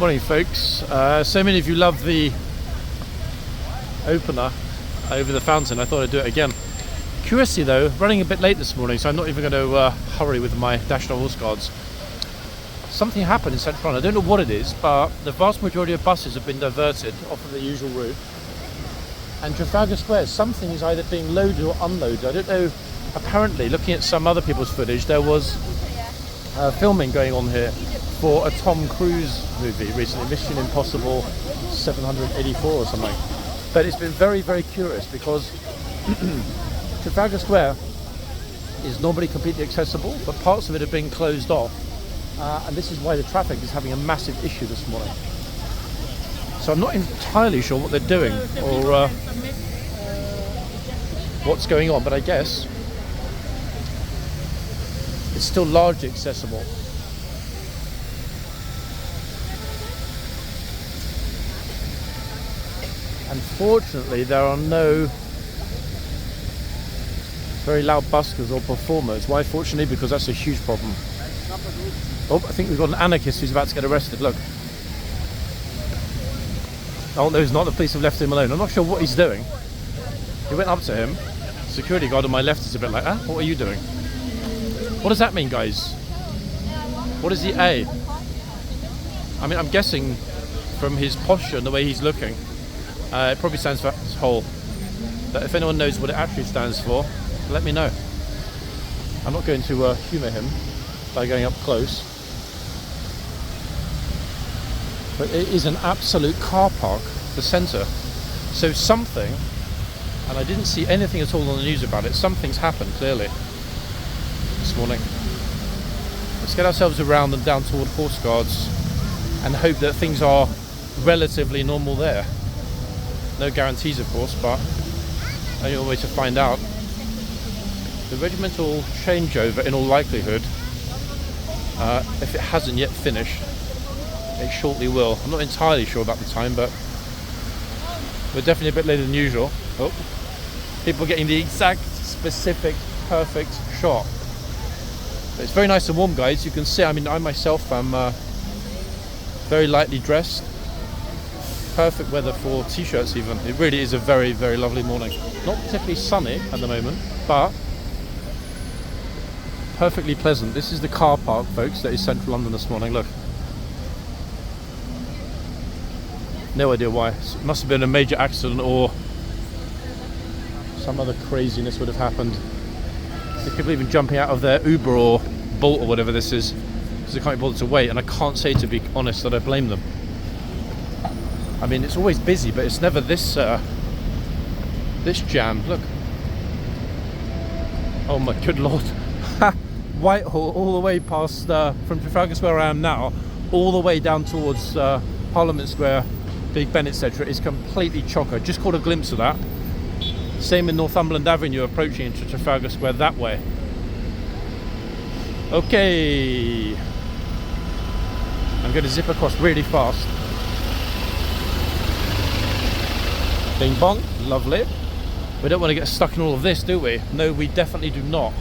Morning folks. So many of you love the opener over the fountain. I thought I'd do it again. Curiously though, running a bit late this morning, so I'm not even going to hurry with my National Horse Guards. Something happened in Central London. I don't know what it is, but the vast majority of buses have been diverted off of the usual route. And Trafalgar Square, something is either being loaded or unloaded. I don't know. Apparently, looking at some other people's footage, there was filming going on here for a Tom Cruise movie recently, Mission Impossible 784 or something. But it's been very, very curious because Trafalgar Square is normally completely accessible, but parts of it have been closed off. And this is why the traffic is having a massive issue this morning. So I'm not entirely sure what they're doing or what's going on, but I guess it's still largely accessible. Unfortunately, there are no very loud buskers or performers. Why fortunately? Because that's a huge problem. Oh, I think we've got an anarchist who's about to get arrested. Look. Oh no, he's not. The police have left him alone. I'm not sure what he's doing. He went up to him. Security guard on my left is a bit like, what are you doing? What does that mean, guys? What is the A? I mean, I'm guessing from his posture and the way he's looking, it probably stands for asshole. But if anyone knows what it actually stands for, let me know. I'm not going to humour him by going up close. But it is an absolute car park, the centre. So something, and I didn't see anything at all on the news about it, something's happened clearly this morning. Let's get ourselves around and down toward Horse Guards and hope that things are relatively normal there. No guarantees of course, but only one way to find out. The regimental changeover in all likelihood, if it hasn't yet finished, it shortly will. I'm not entirely sure about the time, but we're definitely a bit later than usual. Oh, people getting the exact, specific, perfect shot. But it's very nice and warm, guys. You can see, I mean, I myself am very lightly dressed. Perfect weather for t-shirts even. It really is a very, very lovely morning. Not particularly sunny at the moment, but perfectly pleasant. This is the car park, folks, that is Central London this morning. Look. No idea why. It must have been a major accident or some other craziness would have happened. There people even jumping out of their Uber or Bolt or whatever this is because they can't be bothered to wait, and I can't say, to be honest, that I blame them. I mean, it's always busy, but it's never this this jammed. Look. Oh my good lord. Whitehall all the way past from Trafalgar Square where I am now all the way down towards Parliament Square, Big Ben, etc. is completely chocker. Just caught a glimpse of that. Same in Northumberland Avenue approaching into Trafalgar Square that way. Okay, I'm going to zip across really fast. Bing bong, lovely. We don't want to get stuck in all of this, do we? No, we definitely do not.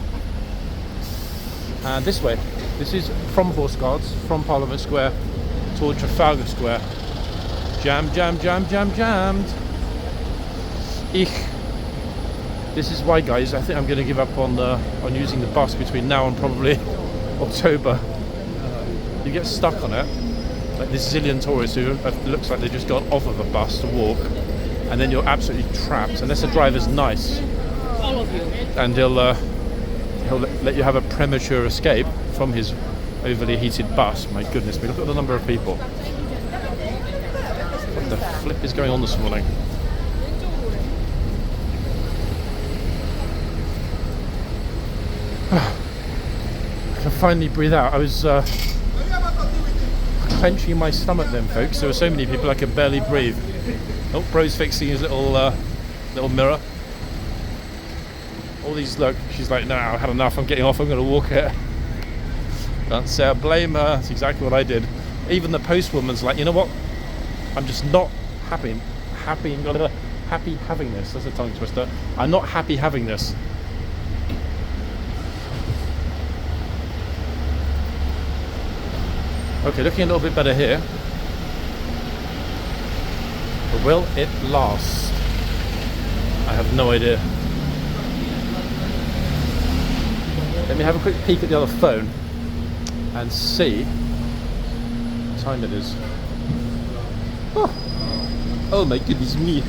And this way, this is from Horse Guards, from Parliament Square toward Trafalgar Square. Jam, jam, jam, jam, jammed. Eek. This is why, guys, I think I'm going to give up on using the bus between now and probably October. You get stuck on it, like this zillion tourists who looks like they've just got off of a bus to walk, and then you're absolutely trapped unless the driver's nice. All of you. And he'll let you have a premature escape from his overly heated bus. My goodness me, look at the number of people. What the flip is going on this morning? I can finally breathe out. I was clenching my stomach then, folks. There were so many people I could barely breathe. Oh, bro's fixing his little mirror. All these, look, she's like, no, I've had enough, I'm getting off, I'm going to walk it. Don't say I blame her, that's exactly what I did. Even the postwoman's like, you know what, I'm just not happy having this. That's a tongue twister. I'm not happy having this. Okay, looking a little bit better here. Will it last? I have no idea. Let me have a quick peek at the other phone and see what time it is. Oh my goodness me.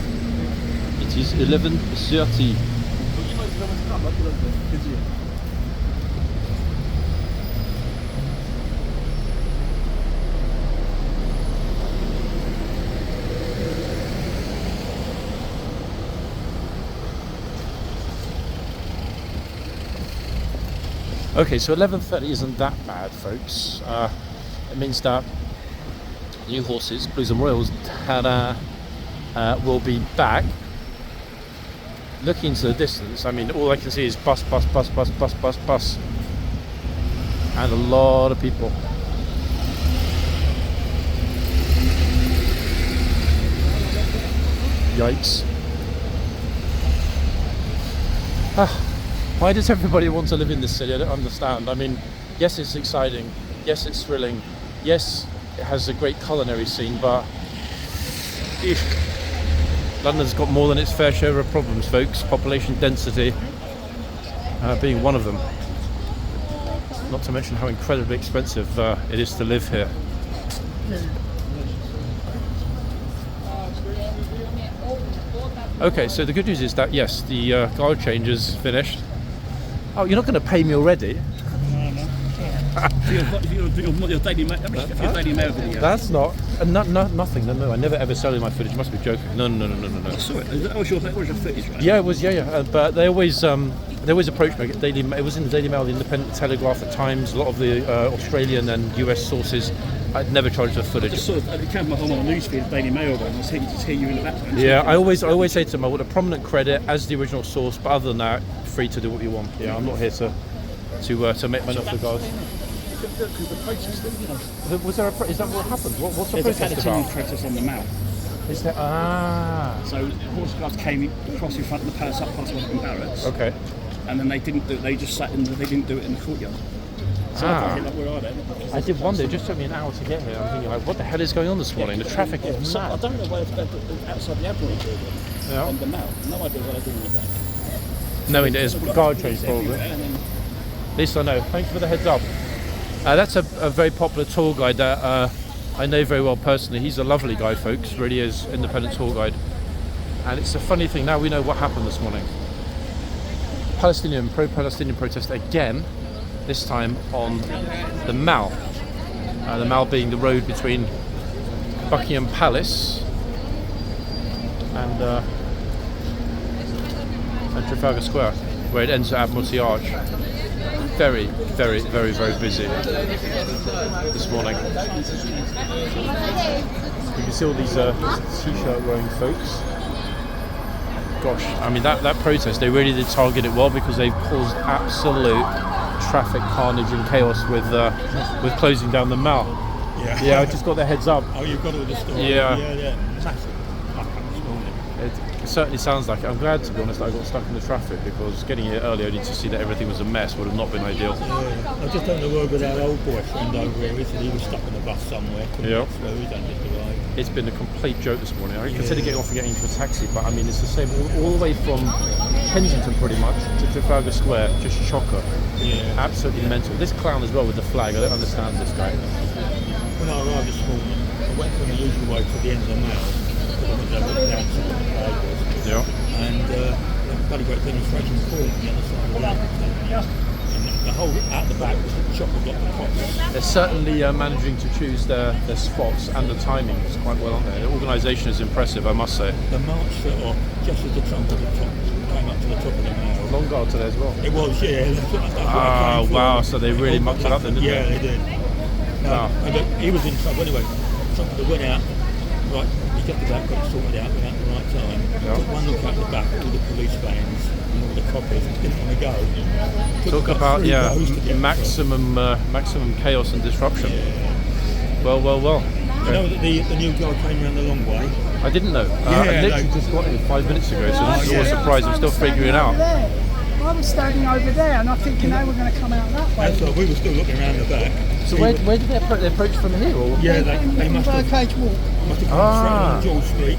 It is 11:30. Okay, so 11:30 isn't that bad, folks. It means that new horses, Blues and Royals, will be back. Looking into the distance, I mean, all I can see is bus, bus, bus, bus, bus, bus, bus, and a lot of people. Yikes. Why does everybody want to live in this city? I don't understand. I mean, yes, it's exciting. Yes, it's thrilling. Yes, it has a great culinary scene, but London's got more than its fair share of problems, folks. Population density being one of them. Not to mention how incredibly expensive it is to live here. Okay, so the good news is that, yes, the guard change is finished. Oh, you're not going to pay me already? Your daily mail video. That's not, nothing. No, I never ever sell my footage. You must be joking. No. I saw it. That was your footage, right? Yeah, it was. Yeah. But they always approached me. It was in the Daily Mail, the Independent, Telegraph, at Times. A lot of the Australian and US sources. I'd never charged for footage. I just saw it came up on my newsfeed, Daily Mail, and I was hearing you in the background. Yeah, I always say to them, I want a prominent credit as the original source, but other than that, free to do what you want. Yeah, I'm not here to make money off the guys. Was there is that what happened? What's the protest about? Protest on the Mall. Is there? So horseguards came across in front of the palace up past Wellington Barracks. Okay. And then they didn't do it. They just sat in. They didn't do it in the courtyard. So I thought, where are they? I did wonder. It just took me an hour to get here. I'm thinking, like, what the hell is going on this morning? The traffic is so mad. I don't know where it's outside the Admiral building on the Mall. No idea what they're doing with that. Knowing it is guard change probably. At least I know. Thank you for the heads up. That's a very popular tour guide that I know very well personally. He's a lovely guy, folks. Really is. Independent tour guide. And it's a funny thing. Now we know what happened this morning. Pro-Palestinian protest again. This time on the Mall. The Mall being the road between Buckingham Palace and Trafalgar Square, where it ends at Admiralty Arch. Very, very, very, very busy this morning. You can see all these t-shirt wearing folks. Gosh, I mean that protest, they really did target it well, because they've caused absolute traffic carnage and chaos with closing down the Mall. Yeah, I just got the heads up. Oh, you've got all the story. Yeah. Massive. It certainly sounds like it. I'm glad, to be honest, that I got stuck in the traffic, because getting here early only to see that everything was a mess would have not been ideal. Yeah. I just don't know where with our old boyfriend over here. He said he was stuck on the bus somewhere. Yeah. He's done just arrived. It's been a complete joke this morning. I considered getting off and getting into a taxi, but I mean, it's the same all the way from Kensington pretty much to Trafalgar Square. Just chocker. Yeah. Absolutely mental. This clown as well with the flag. I don't understand this guy. When I arrived this morning, I went from the usual way to the end of the Mall, because I went down to the flag was. Yeah. And quite a great demonstration formed on the other side of that. And the whole out the back was chock-a-block of cops. They're certainly managing to choose their spots and the timings quite well, aren't they? The organisation is impressive, I must say. The march set off just as the trump of the top came up to the top of the Mall. Long guard today as well. It was, yeah. Oh, wow, so they really mucked it up then, didn't they? they? Yeah, they did. No, he was in trouble anyway. Trump went out, right, he got the back, got it sorted out, went out at the right time. Yeah. Took one look at the back, all the police vans and all the coppers, didn't want to go. Talk about, maximum chaos and disruption. Yeah. Well. You know that the new guy came around the long way? I didn't know. I literally just got in 5 minutes ago, so this is all a surprise. I'm still figuring it out. I was standing over there, and I think they were going to come out that way. That's right, we were still looking around the back. So where did they approach from here? Or? Yeah, they must have Birdcage Walk. come straight on George Street,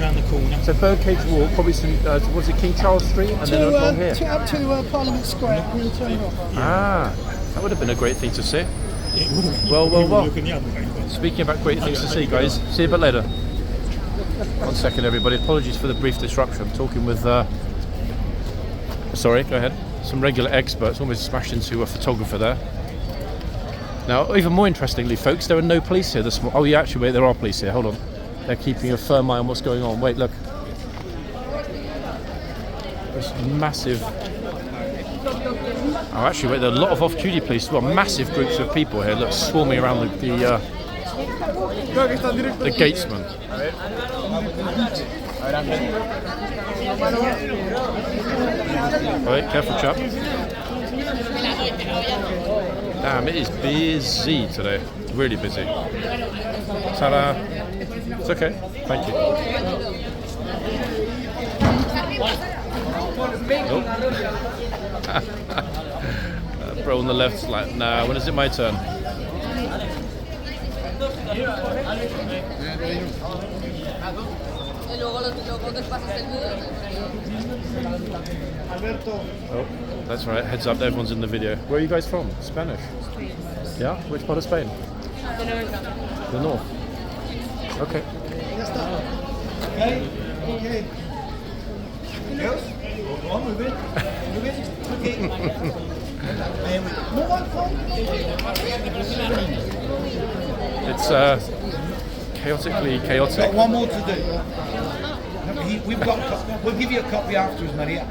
round the corner. So Birdcage Walk, probably some, was it Kingcharles Street? And then along here? Up to Parliament Square and then turn off. Ah, that would have been a great thing to see. It would have been. Well. Looking the other way, but Speaking about great things to see, guys, see you a bit later. 1 second, everybody. Apologies for the brief disruption. I'm talking with, sorry, go ahead. Some regular experts, almost smashed into a photographer there. Now, even more interestingly, folks, there are no police here this morning. Oh, yeah, actually, wait, there are police here. Hold on. They're keeping a firm eye on what's going on. Wait, look. This massive... Oh, actually, wait, there are a lot of off-duty police. Well, massive groups of people here, look, swarming around the gatesman. Right, careful, chap. Damn, it is busy today. Really busy. Ta-da. It's okay. Thank you. Bro on the left's like, nah, when is it my turn? Oh, that's right. Heads up, everyone's in the video. Where are you guys from? Spanish? Yeah? Which part of Spain? The north. Okay. It's chaotically chaotic. Got one more to do. We'll give you a copy afterwards, Maria.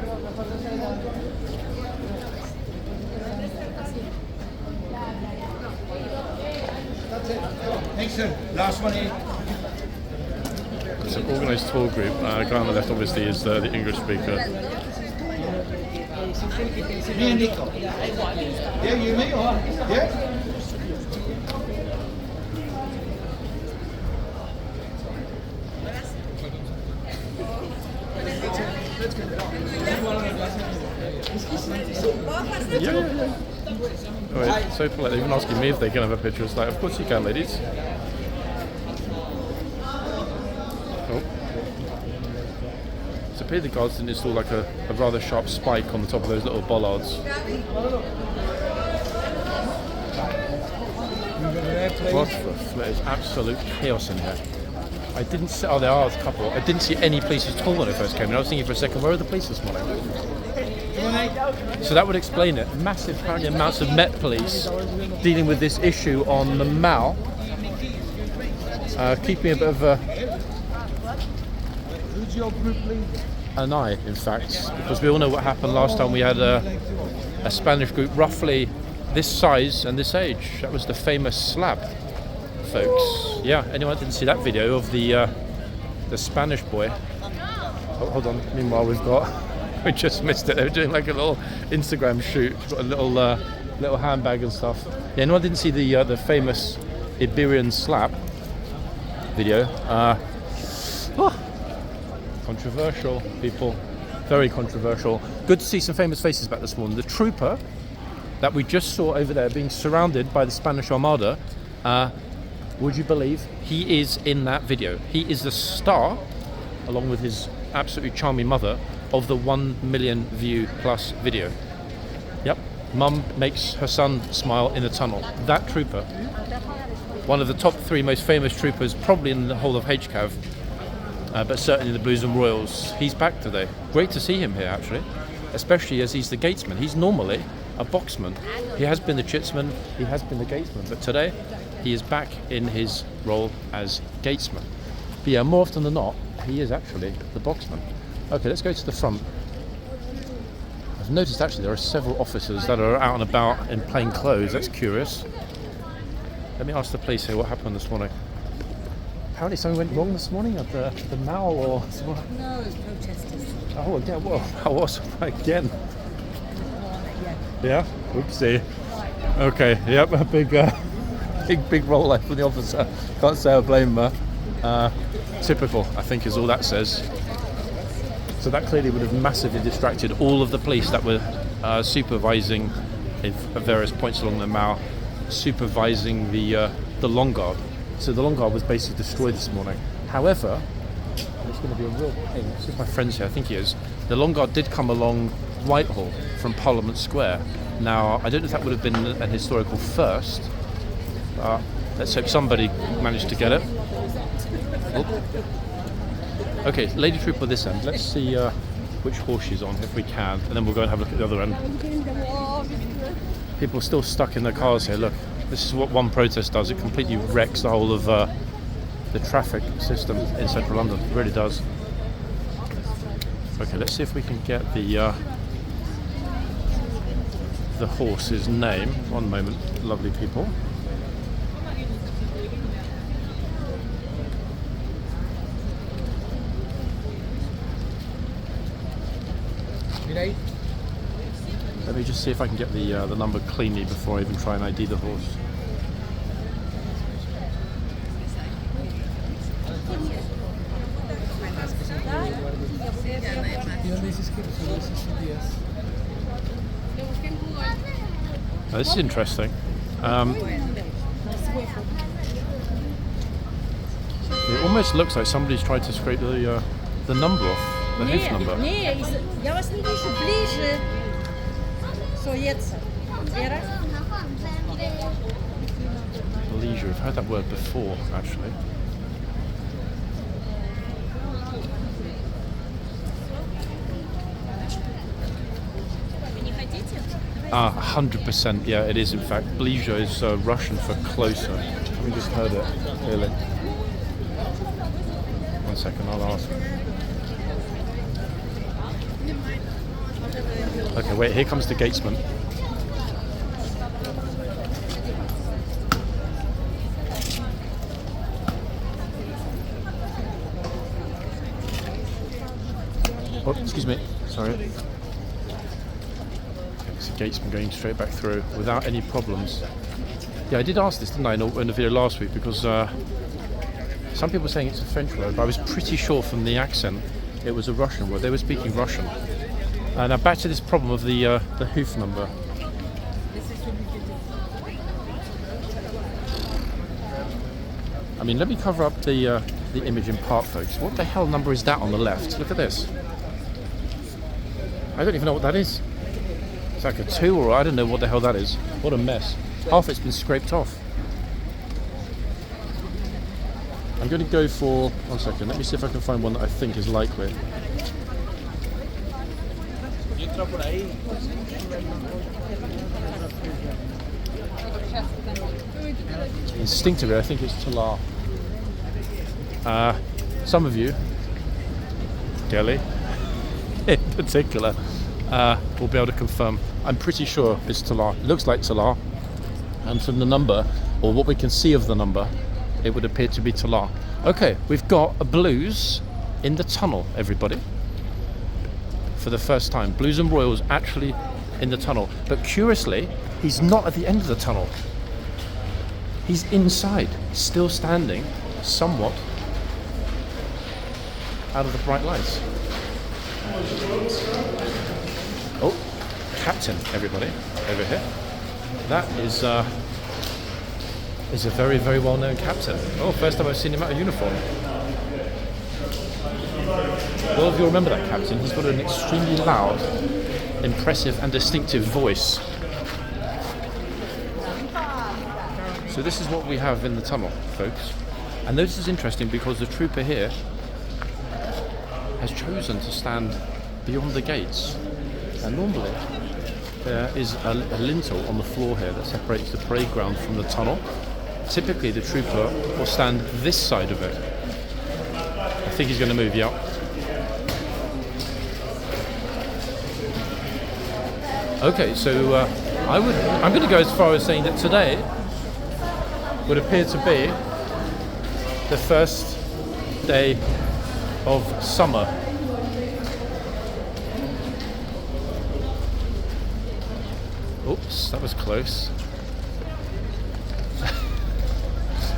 That's it. Next one. Last one here. It's an organised tour group. The guy on the left obviously is the English speaker. Me and Nico. Yeah, you me or? Yeah? Yeah. Oh, wait, so polite. They're even asking me if they can have a picture. It's like, of course you can, ladies. Oh. So appeared the guards didn't install like a rather sharp spike on the top of those little bollards. What the flip? It's absolute chaos in here. I didn't see, oh, there are a couple. I didn't see any police at all when I first came in. I was thinking for a second, where are the police this morning? So that would explain it. Massive, apparently, amounts of Met police dealing with this issue on the Mall, keeping a bit of an eye, in fact, because we all know what happened last time we had a Spanish group roughly this size and this age. That was the famous slab, folks. Yeah, anyone didn't see that video of the Spanish boy? Oh, hold on. Meanwhile, we just missed it. They were doing like a little Instagram shoot, got a little handbag and stuff. Yeah, anyone didn't see the famous Iberian slap video? Controversial, people. Very controversial. Good to see some famous faces back this morning. The trooper that we just saw over there being surrounded by the Spanish Armada, would you believe he is in that video? He is the star, along with his absolutely charming mother, of the 1 million view plus video. Yep, mum makes her son smile in a tunnel. That trooper, one of the top 3 most famous troopers probably in the whole of HCAV, but certainly the Blues and Royals. He's back today. Great to see him here, actually, especially as he's the gatesman. He's normally a boxman. He has been the chitsman, he has been the gatesman, but today he is back in his role as gatesman. But yeah, more often than not, he is actually the boxman. Okay, let's go to the front. I've noticed actually there are several officers that are out and about in plain clothes. That's curious. Let me ask the police here what happened this morning. Apparently something went wrong this morning at the Mall or something. No, it's protesters. Oh, again, well, how was again? Yeah? Oopsie. Okay, yep, a big roll from the officer. Can't say I blame her. Typical, I think, is all that says. So that clearly would have massively distracted all of the police that were supervising at various points along the Mall, supervising the Long Guard. So the Long Guard was basically destroyed this morning. However, And it's going to be a real pain. This is my friend's here, I think he is. The Long Guard did come along Whitehall from Parliament Square. Now, I don't know if that would have been an historical first, but let's hope somebody managed to get it. Oh. Okay, Lady Trooper this end. Let's see which horse she's on, if we can, and then we'll go and have a look at the other end. People are still stuck in their cars here. Look, this is what one protest does. It completely wrecks the whole of the traffic system in central London. It really does. Okay, let's see if we can get the horse's name. One moment, lovely people. Let me just see if I can get the number cleanly before I even try and ID the horse. Now, this is interesting. It almost looks like somebody's tried to scrape the number off. The hoof number. Я вас не вижу ближе. Leisure, I've heard that word before, actually. Ah, 100%, yeah, it is in fact. Blizho is Russian for closer. We just heard it, clearly. One second, I'll ask. Okay, wait, here comes the gatesman. Oh, excuse me, sorry. It's a gatesman going straight back through without any problems. Yeah, I did ask this, didn't I, in the video last week, because some people were saying it's a French word, but I was pretty sure from the accent it was a Russian word. They were speaking Russian. Now back to this problem of the hoof number. I mean, let me cover up the image in part, folks. What the hell number is that on the left? Look at this. I don't even know what that is. It's like a 2, or I don't know what the hell that is. What a mess. Half it's been scraped off. I'm going to go for... One second, let me see if I can find one that I think is likely. Instinctively, I think it's Talar. Some of you, Delhi in particular, will be able to confirm. I'm pretty sure it's Talar. It looks like Talar, and from the number, or what we can see of the number, it would appear to be Talar. Okay, we've got a Blues in the tunnel, everybody. For the first time, Blues and Royals actually in the tunnel. But curiously, he's not at the end of the tunnel. He's inside, still standing, somewhat out of the bright lights. Oh, Captain, everybody, over here. That is a very, very well-known captain. Oh, first time I've seen him out of uniform. Well, if you remember that captain, he's got an extremely loud, impressive and distinctive voice. So this is what we have in the tunnel, folks. And this is interesting because the trooper here has chosen to stand beyond the gates. And normally there is a lintel on the floor here that separates the parade ground from the tunnel. Typically the trooper will stand this side of it. I think he's going to move, yeah. Okay, so I'm going to go as far as saying that today would appear to be the first day of summer. Oops, that was close.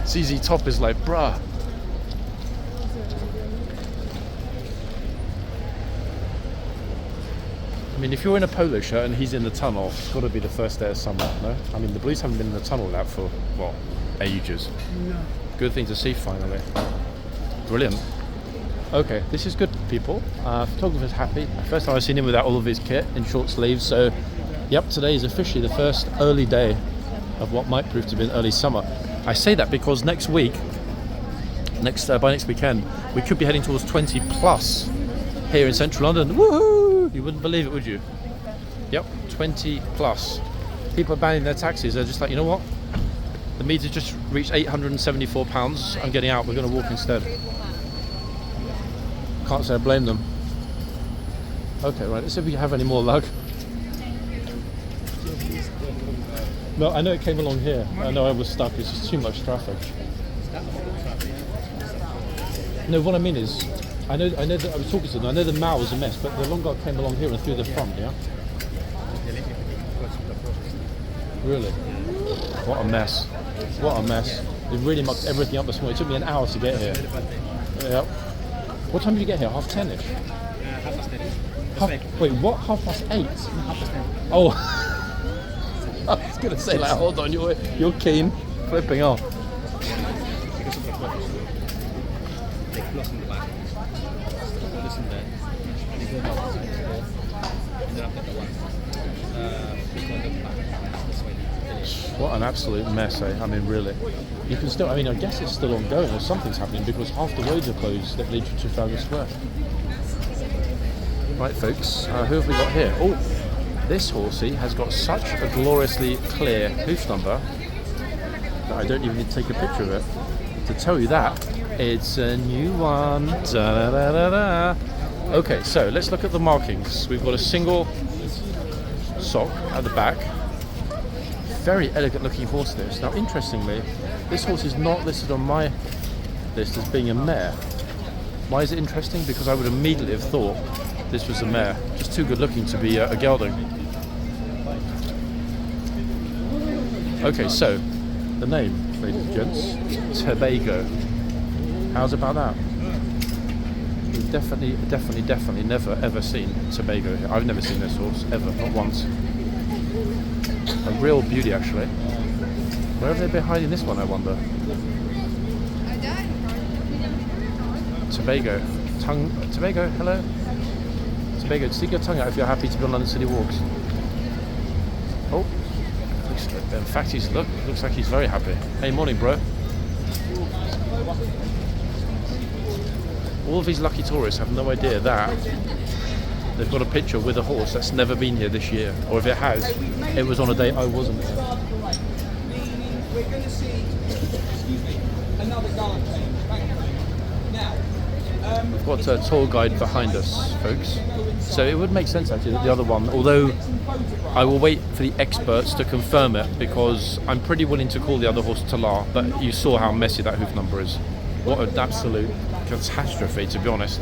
ZZ Top is like, bruh. I mean, if you're in a polo shirt and he's in the tunnel, it's got to be the first day of summer, no? I mean, the Blues haven't been in the tunnel now for, well, ages. No. Good thing to see finally. Brilliant. Okay, this is good, people. Photographer's happy. First time I've seen him without all of his kit in short sleeves. So, yep, today is officially the first early day of what might prove to be an early summer. I say that because next week, by next weekend, we could be heading towards 20 plus here in central London. Woohoo! You wouldn't believe it, would you? Yep, 20 plus. People are banning their taxis. They're just like, you know what? The meter just reached £874. I'm getting out. We're going to walk instead. Can't say I blame them. Okay, right. Let's see if we have any more luck. No, I know it came along here. I know I was stuck. It's just too much traffic. No, what I mean is, I know that I was talking to them. I know the mall was a mess, but the long guard came along here and through the front. Yeah. Really? What a mess. What a mess. They really mucked everything up this morning. It took me an hour to get here. Yep. What time did you get here? 10:30ish? Wait, what? 8:30? Oh. I was going to say, like, hold on, you're keen. Flipping off. What an absolute mess, eh? I mean, really. You can still, I mean, I guess it's still ongoing or something's happening because half the roads are closed that lead to Trafalgar Square. Right, folks, who have we got here? Oh, this horsey has got such a gloriously clear hoof number that I don't even need to take a picture of it to tell you that it's a new one. Da-da-da-da-da. Okay, so let's look at the markings. We've got a single sock at the back. Very elegant looking horse this. Now interestingly, this horse is not listed on my list as being a mare. Why is it interesting? Because I would immediately have thought this was a mare. Just too good looking to be a gelding. Okay, so the name, ladies and gents, Tobago. How's about that? We've definitely never ever seen Tobago here. I've never seen this horse, ever, not once. A real beauty, actually. Where have they been hiding this one, I wonder? Tobago. Tobago, hello? Tobago, stick your tongue out if you're happy to be on London City Walks. Oh, in fact, looks like he's very happy. Hey, morning, bro. All of these lucky tourists have no idea that they've got a picture with a horse that's never been here this year, or if it has, it was on a day I wasn't here. We're going to see, another guard change. Now, we've got a tour guide behind us, folks. So it would make sense actually that the other one, although I will wait for the experts to confirm it because I'm pretty willing to call the other horse Talar, but you saw how messy that hoof number is. What an absolute catastrophe, to be honest.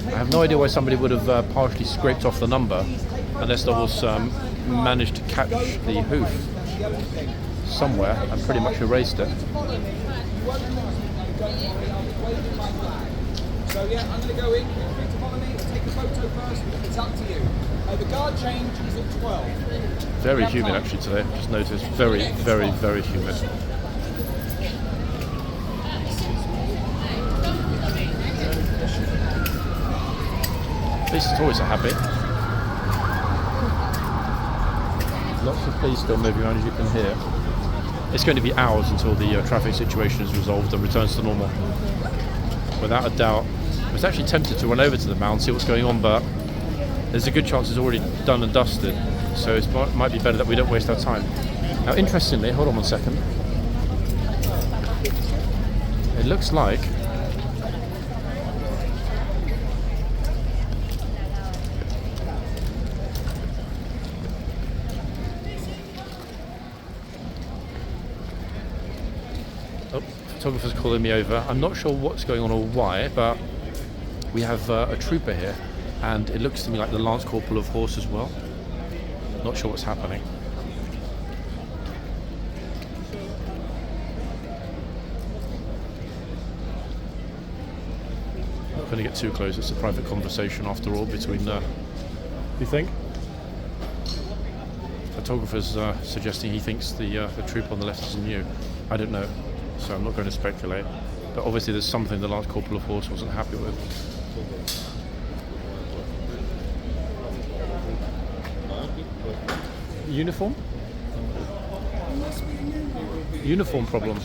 I have no idea why somebody would have partially scraped off the number unless the horse managed to catch the hoof somewhere and pretty much erased it. So yeah, I'm going to go in. Feel free to follow me. Take a photo first. It's up to you. The guard change is at 12. Very humid actually today. Just noticed. Very, very, very humid. At least the tourists are happy. Lots of police still moving around, as you can hear. It's going to be hours until the traffic situation is resolved and returns to normal. Without a doubt. I was actually tempted to run over to the mall and see what's going on, but there's a good chance it's already done and dusted. So it might be better that we don't waste our time. Now, interestingly, hold on one second. It looks like photographer's calling me over. I'm not sure what's going on or why, but we have a trooper here, and it looks to me like the Lance Corporal of Horse as well. Not sure what's happening. Not going to get too close. It's a private conversation after all between. You think? Photographer's suggesting he thinks the troop on the left isn't new. I don't know. So I'm not going to speculate. But obviously there's something the Lance Corporal of Horse wasn't happy with. Uniform? Uniform problem.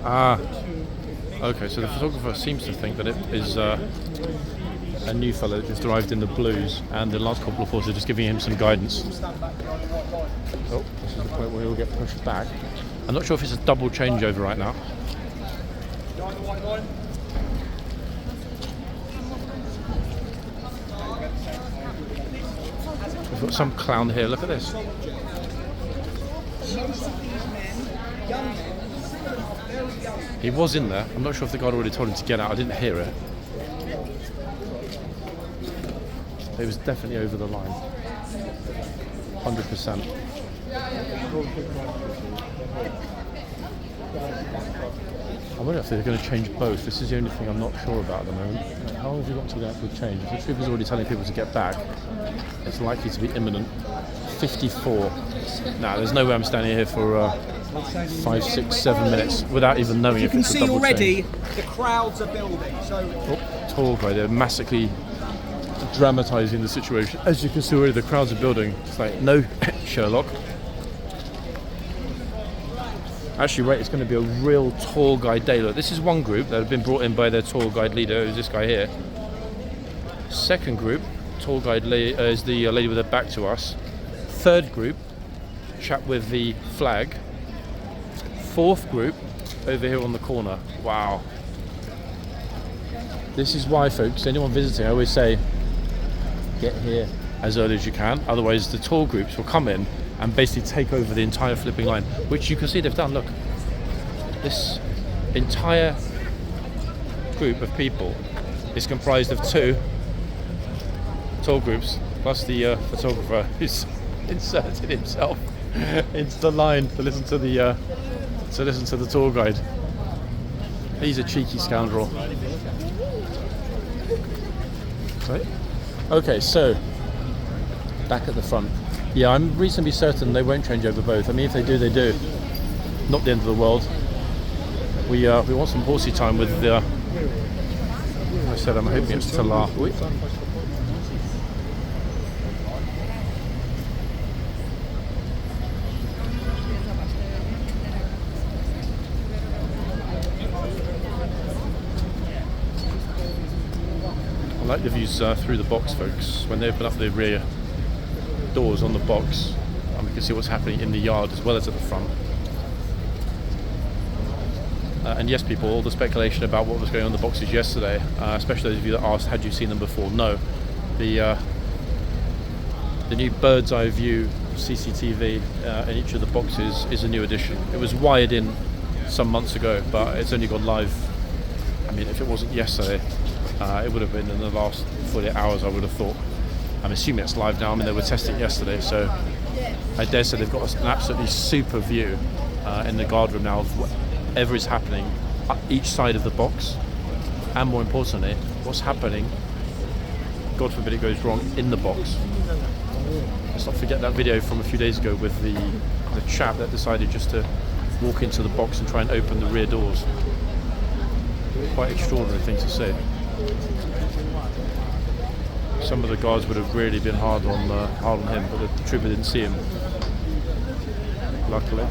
Ah. Okay, so the photographer seems to think that it is a new fellow that just arrived in the blues, and the Lance Corporal of Horse are just giving him some guidance. Oh, this is the point where he'll get pushed back. I'm not sure if it's a double changeover right now. We've got some clown here, look at this. He was in there. I'm not sure if the guard already told him to get out. I didn't hear it. It was definitely over the line. 100%. I wonder if they're going to change both. This is the only thing I'm not sure about at the moment. How long have you got until the actual change? If the trooper's already telling people to get back, it's likely to be imminent. 54. Nah, there's no way I'm standing here for 5, 6, 7 minutes without even knowing if it's a double change. You can see already the crowds are building. So, tall guy, they're massively dramatising the situation. As you can see already, the crowds are building. It's like, no, Sherlock. Actually, wait, it's going to be a real tour guide day. Look, this is one group that have been brought in by their tour guide leader, who's this guy here. Second group, tour guide is the lady with her back to us. Third group, chap with the flag. Fourth group, over here on the corner. Wow. This is why, folks, anyone visiting, I always say, get here as early as you can. Otherwise, the tour groups will come in and basically take over the entire flipping line, which you can see they've done. Look, this entire group of people is comprised of 2 tour groups, plus the photographer who's inserted himself into the line to listen to the tour guide. He's a cheeky scoundrel. Right. Okay, so back at the front. Yeah, I'm reasonably certain they won't change over both. I mean, if they do, they do. Not the end of the world. We want some horsey time with the. I said I'm hoping it's Talar. I like the views through the box, folks. When they open up the rear doors on the box, and we can see what's happening in the yard as well as at the front. And yes, people, all the speculation about what was going on in the boxes yesterday, especially those of you that asked, had you seen them before? No. The new bird's eye view CCTV in each of the boxes is a new addition. It was wired in some months ago, but it's only gone live. I mean, if it wasn't yesterday, it would have been in the last 48 hours, I would have thought. I'm assuming it's live now. I mean, they were testing yesterday, so I dare say they've got an absolutely super view in the guard room now of whatever is happening at each side of the box, and more importantly, what's happening, God forbid it goes wrong, in the box. Let's not forget that video from a few days ago with the chap that decided just to walk into the box and try and open the rear doors. Quite extraordinary thing to see. Some of the guards would have really been hard on him, but the trooper didn't see him, luckily.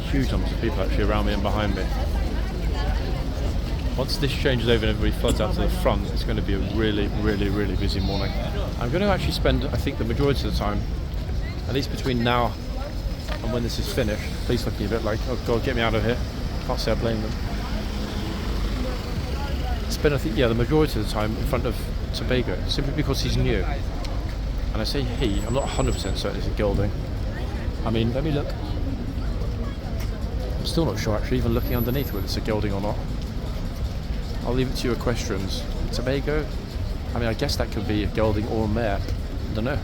Huge numbers of people actually around me and behind me. Once this changes over and everybody floods out to the front, it's going to be a really, really, really busy morning. I'm going to actually spend, I think, the majority of the time, at least between now and when this is finished, police looking a bit like, oh God, get me out of here. Can't say I blame them. Spend, I think, the majority of the time in front of Tobago, simply because he's new. And I say he, I'm not 100% certain it's a gelding. I mean, let me look. I'm still not sure, actually, even looking underneath, whether it's a gelding or not. I'll leave it to your questions. Tobago, I mean, I guess that could be a gelding or a mare. I don't know.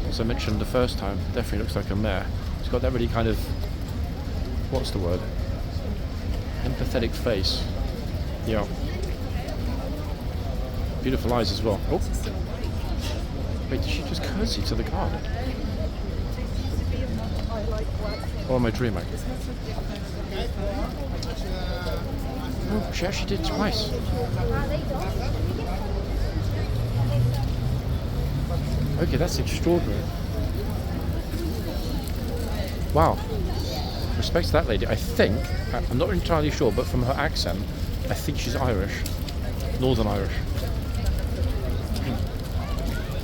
As I mentioned the first time, definitely looks like a mare. It's got that really kind of, what's the word? Empathetic face. Yeah. Beautiful eyes as well. Oh. Wait, did she just curtsy to the guard? Or am I dreaming? Oh, she actually did twice. Okay, that's extraordinary. Wow. Respect to that lady. I think, I'm not entirely sure, but from her accent, I think she's Irish. Northern Irish.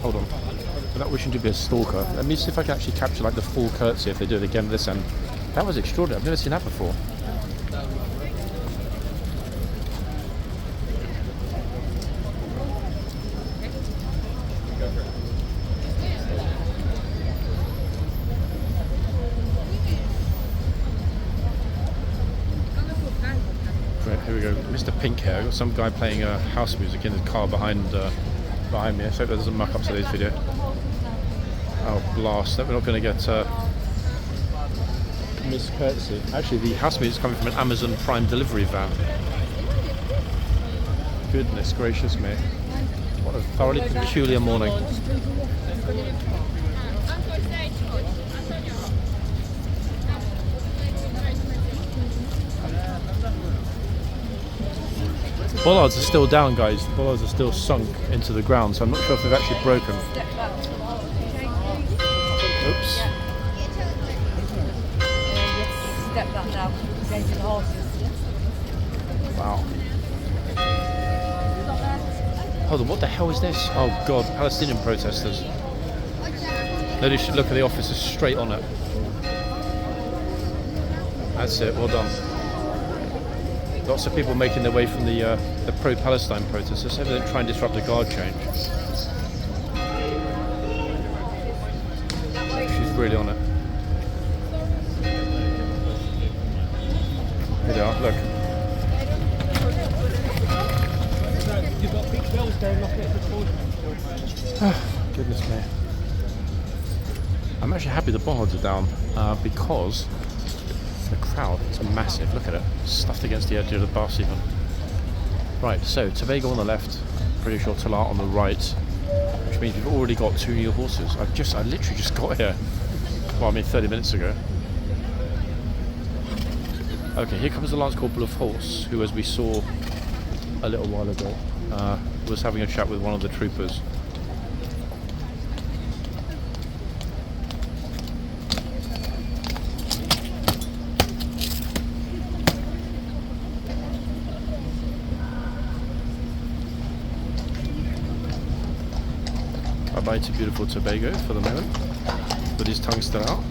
Hold on. Without wishing to be a stalker, let me see if I can actually capture like the full curtsy if they do it again at this end. That was extraordinary. I've never seen that before. Right, here we go. Mr. Pink Hair. I've got some guy playing house music in his car behind me. I hope that doesn't muck up today's video. Oh, blast. We're not going to get Miss Curtsy. Actually, the house music is coming from an Amazon Prime delivery van. Goodness gracious me. What a thoroughly peculiar morning. Bollards are still down, guys. The bollards are still sunk into the ground, so I'm not sure if they've actually broken. Oops. Step back now, changing the horses. Wow. Hold on, what the hell is this? Oh god, Palestinian protesters. Nobody should look at the officers straight on it. That's it, well done. Lots of people making their way from the pro-Palestine protesters. Maybe they try and disrupt the guard change. She's really on it. Here they are, look. You've got big bells down, look at the Goodness me. I'm actually happy the bollards are down because the crowd is massive. Look at it, stuffed against the edge of the bus even. Right, so Tobago on the left, pretty sure Talar on the right, which means we've already got 2 new horses. I literally just got here. Well, I mean 30 minutes ago. Okay, here comes the Lance Corporal of Horse, who, as we saw a little while ago, was having a chat with one of the troopers. Bye to beautiful Tobago for the moment, with his tongue still out.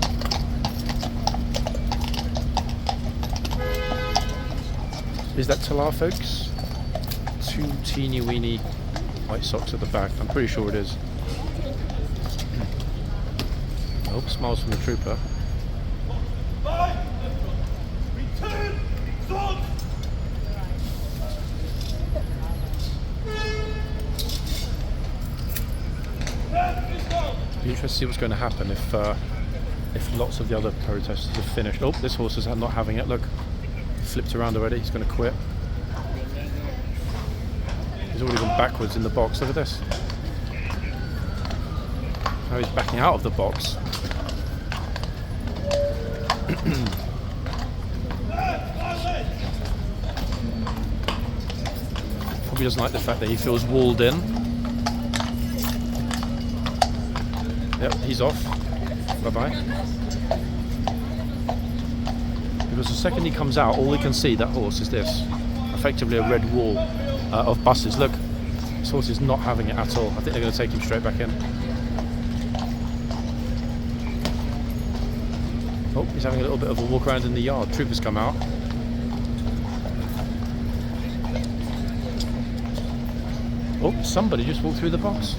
Is that Talar, folks? 2 teeny weeny white socks at the back. I'm pretty sure it is. Oh, smiles from the trooper. Be interested to see what's going to happen if lots of the other protesters have finished. Oh, this horse is not having it. Look, flipped around already. He's going to quit. He's already gone backwards in the box. Look at this. Now he's backing out of the box. Probably doesn't like the fact that he feels walled in. Yep, he's off. Bye-bye. Because the second he comes out, all he can see, that horse, is this. Effectively a red wall of buses. Look, this horse is not having it at all. I think they're going to take him straight back in. Oh, he's having a little bit of a walk around in the yard. Troopers come out. Oh, somebody just walked through the box.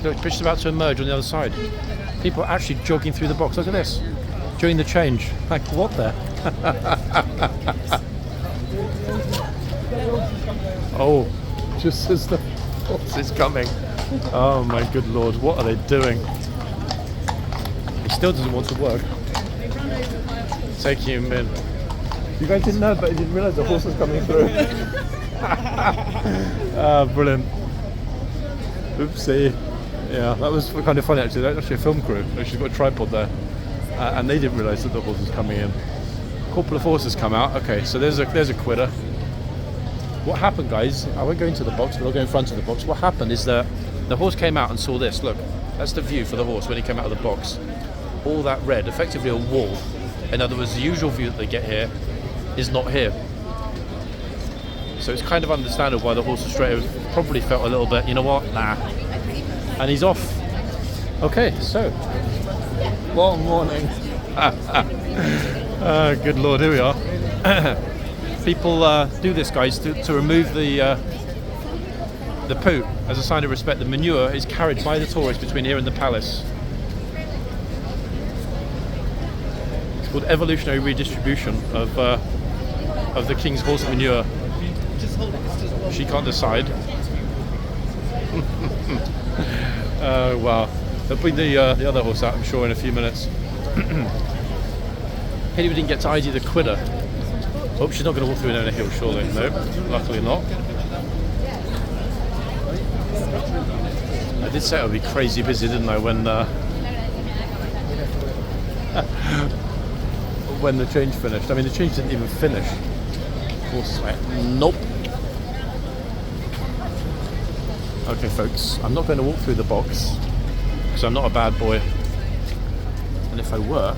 Look, British is about to emerge on the other side. People are actually jogging through the box. Look at this. During the change. Like, what the? Oh, just as the horse is coming. Oh my good lord, what are they doing? He still doesn't want to work. Taking him in. You guys didn't know, but you didn't realise the horse was coming through. Brilliant. Oopsie. Yeah, that was kind of funny actually. That's actually a film crew. She's got a tripod there, and they didn't realise that the horse was coming in. A couple of horses come out. Okay, so there's a quitter. What happened, guys? I won't go into the box, but I'll go in front of the box. What happened is that the horse came out and saw this. Look, that's the view for the horse when he came out of the box. All that red, effectively a wall. In other words, the usual view that they get here is not here. So it's kind of understandable why the horse was straight probably felt a little bit, you know what, nah. And he's off. Okay, so, long morning. Good Lord, here we are. People do this, guys, to remove the poo as a sign of respect. The manure is carried by the tourists between here and the palace. It's called evolutionary redistribution of the king's horse manure. She can't decide. Oh wow! They'll bring the other horse out, I'm sure, in a few minutes. Pity we didn't get to ID the quitter. Hope she's not going to walk through another hill, surely. No, luckily not. I did say it would be crazy busy, didn't I, when the change finished. I mean, the change didn't even finish. Horse like, nope. Okay, folks, I'm not going to walk through the box because I'm not a bad boy. And if I were,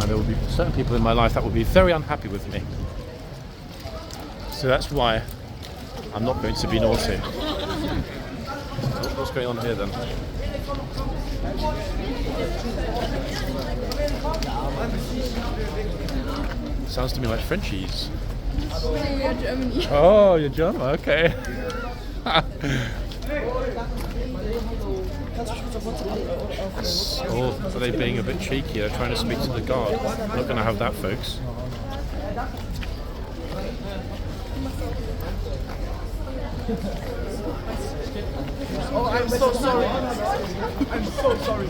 there would be certain people in my life that would be very unhappy with me. So that's why I'm not going to be naughty. What's going on here then? Sounds to me like Frenchies. Oh, you're German, okay. Oh, are they being a bit cheeky? They're trying to speak to the guard. I'm not going to have that, folks. Oh, I'm so sorry. I'm so sorry.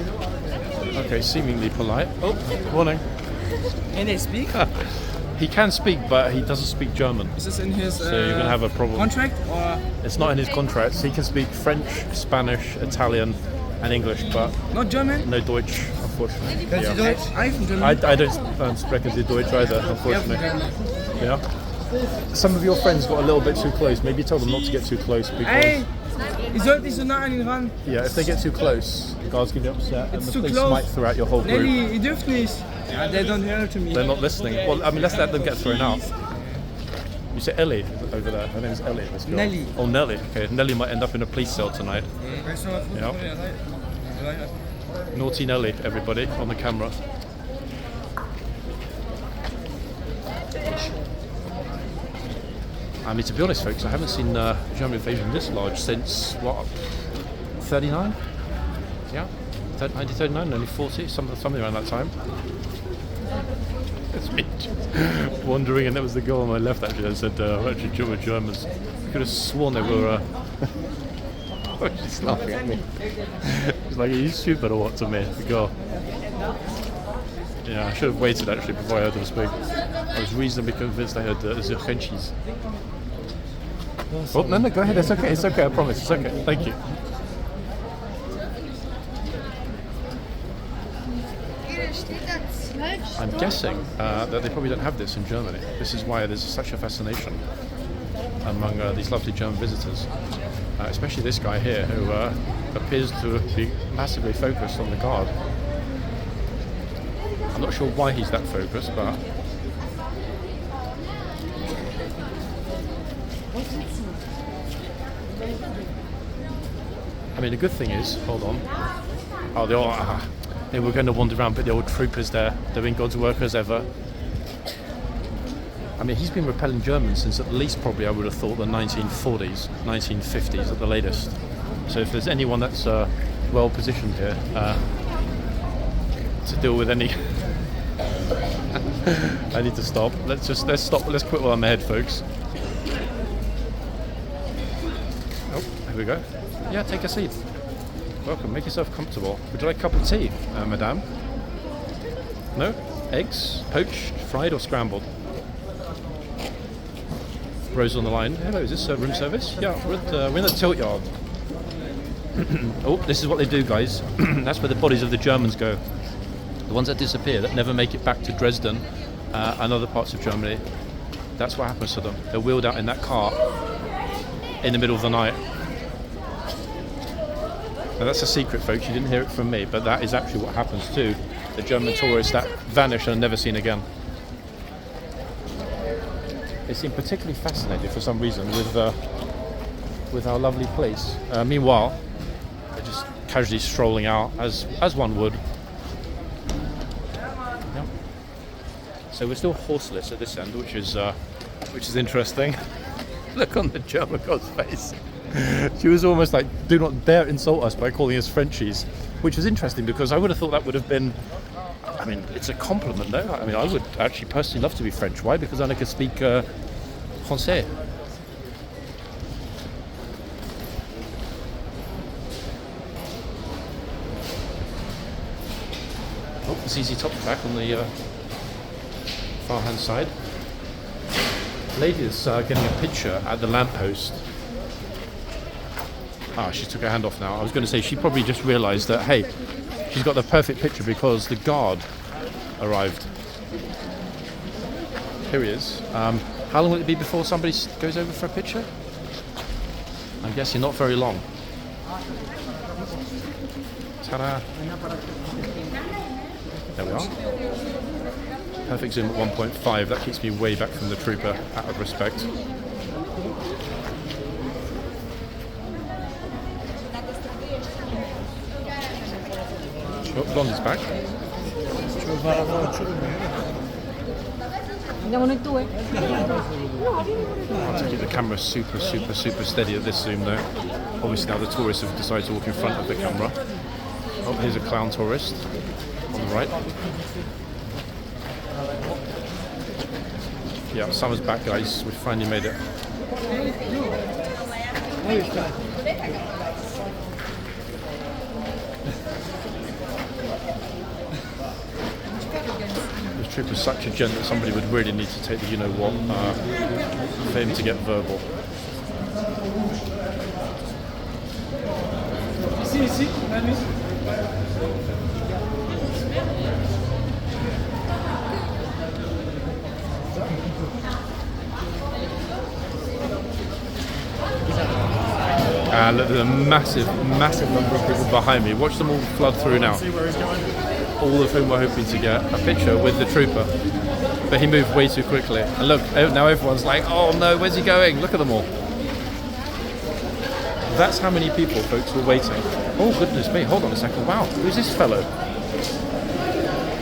Okay, seemingly polite. Oh, morning. Can they speak? He can speak, but he doesn't speak German. Is this in his So you're going to have a problem. contract or It's not in his contracts. He can speak French, Spanish, Italian, and English, but not German? no Deutsch, unfortunately. Kannst du Deutsch? I'm from Germany. I don't speak the Deutsch either, unfortunately. Yeah. Some of your friends got a little bit too close. Maybe tell them not to get too close because Ey, ihr sollt nicht so nah an ihn ran. yeah, if they get too close, the guards can get upset and It's the too police close. might throw out your whole group. Nelly, ihr dürft nicht. Yeah, they don't hear to me. They're not listening. Well, I mean, let's let them get thrown out. You say Ellie over there. Her name's Ellie. This girl. Nelly. Oh, Nelly. Okay, Nelly might end up in a police cell tonight. Yeah. Naughty Nelly, everybody, on the camera. I mean, to be honest, folks, I haven't seen German invasion this large since, what, 39? Yeah? 1939, nearly 40, something around that time. It's me wandering, and that was the girl on my left, actually, that said, actually, we're Germans. I could have sworn they were... Oh, she's laughing at me. She's like, are you stupid or what to me, the girl? Yeah, I should have waited, actually, before I heard them speak. I was reasonably convinced I heard the Frenchies. Oh, no, go ahead, it's okay, I promise, it's okay, thank you. I'm guessing that they probably don't have this in Germany. This is why there's such a fascination among these lovely German visitors, especially this guy here who appears to be massively focused on the guard. I'm not sure why he's that focused, but... I mean, the good thing is, hold on. Oh, they were going to wander around, but the old troopers there, doing God's work as ever. I mean, he's been repelling Germans since at least probably, I would have thought, the 1940s, 1950s at the latest. So if there's anyone that's well positioned here to deal with any... I need to stop. Let's stop. Let's quit while I'm ahead, folks. Oh, here we go. Yeah, take a seat. Welcome. Make yourself comfortable. Would you like a cup of tea, madame? No? Eggs? Poached, fried, or scrambled? Rose on the line. Hello, is this room service? Yeah, we're in the tilt yard. Oh, this is what they do, guys. That's where the bodies of the Germans go. The ones that disappear, that never make it back to Dresden and other parts of Germany. That's what happens to them. They're wheeled out in that car in the middle of the night. Now that's a secret, folks. You didn't hear it from me, but that is actually what happens to the German tourists that vanish and are never seen again. They seem particularly fascinated for some reason with our lovely place. Meanwhile, they're just casually strolling out as one would. Yep. So we're still horseless at this end, which is interesting. Look on the German girl's face. She was almost like, do not dare insult us by calling us Frenchies, which was interesting because I would have thought that would have been, I mean, it's a compliment, no? I mean, I would actually personally love to be French. Why? Because then I could speak Français. Oh, ZZ Top's back on the far hand side. Lady is getting a picture at the lamppost. Ah, she took her hand off now. I was going to say she probably just realised that, hey, she's got the perfect picture because the guard arrived. Here he is. How long will it be before somebody goes over for a picture? I'm guessing not very long. Ta-da! There we are. Perfect zoom at 1.5. That keeps me way back from the trooper, out of respect. Oh, Blondie's back. I have to keep the camera super steady at this zoom though. Obviously now the tourists have decided to walk in front of the camera. Oh, here's a clown tourist on the right. Yeah, summer's back, guys. We finally made it. This trip is such a gent that somebody would really need to take the you-know-what for him to get verbal. And look, there's a massive number of people behind me. Watch them all flood through now. All of whom were hoping to get a picture with the trooper. But he moved way too quickly. And look, now everyone's like, oh no, where's he going? Look at them all. That's how many people, folks, were waiting. Oh, goodness me, hold on a second. Wow, who's this fellow?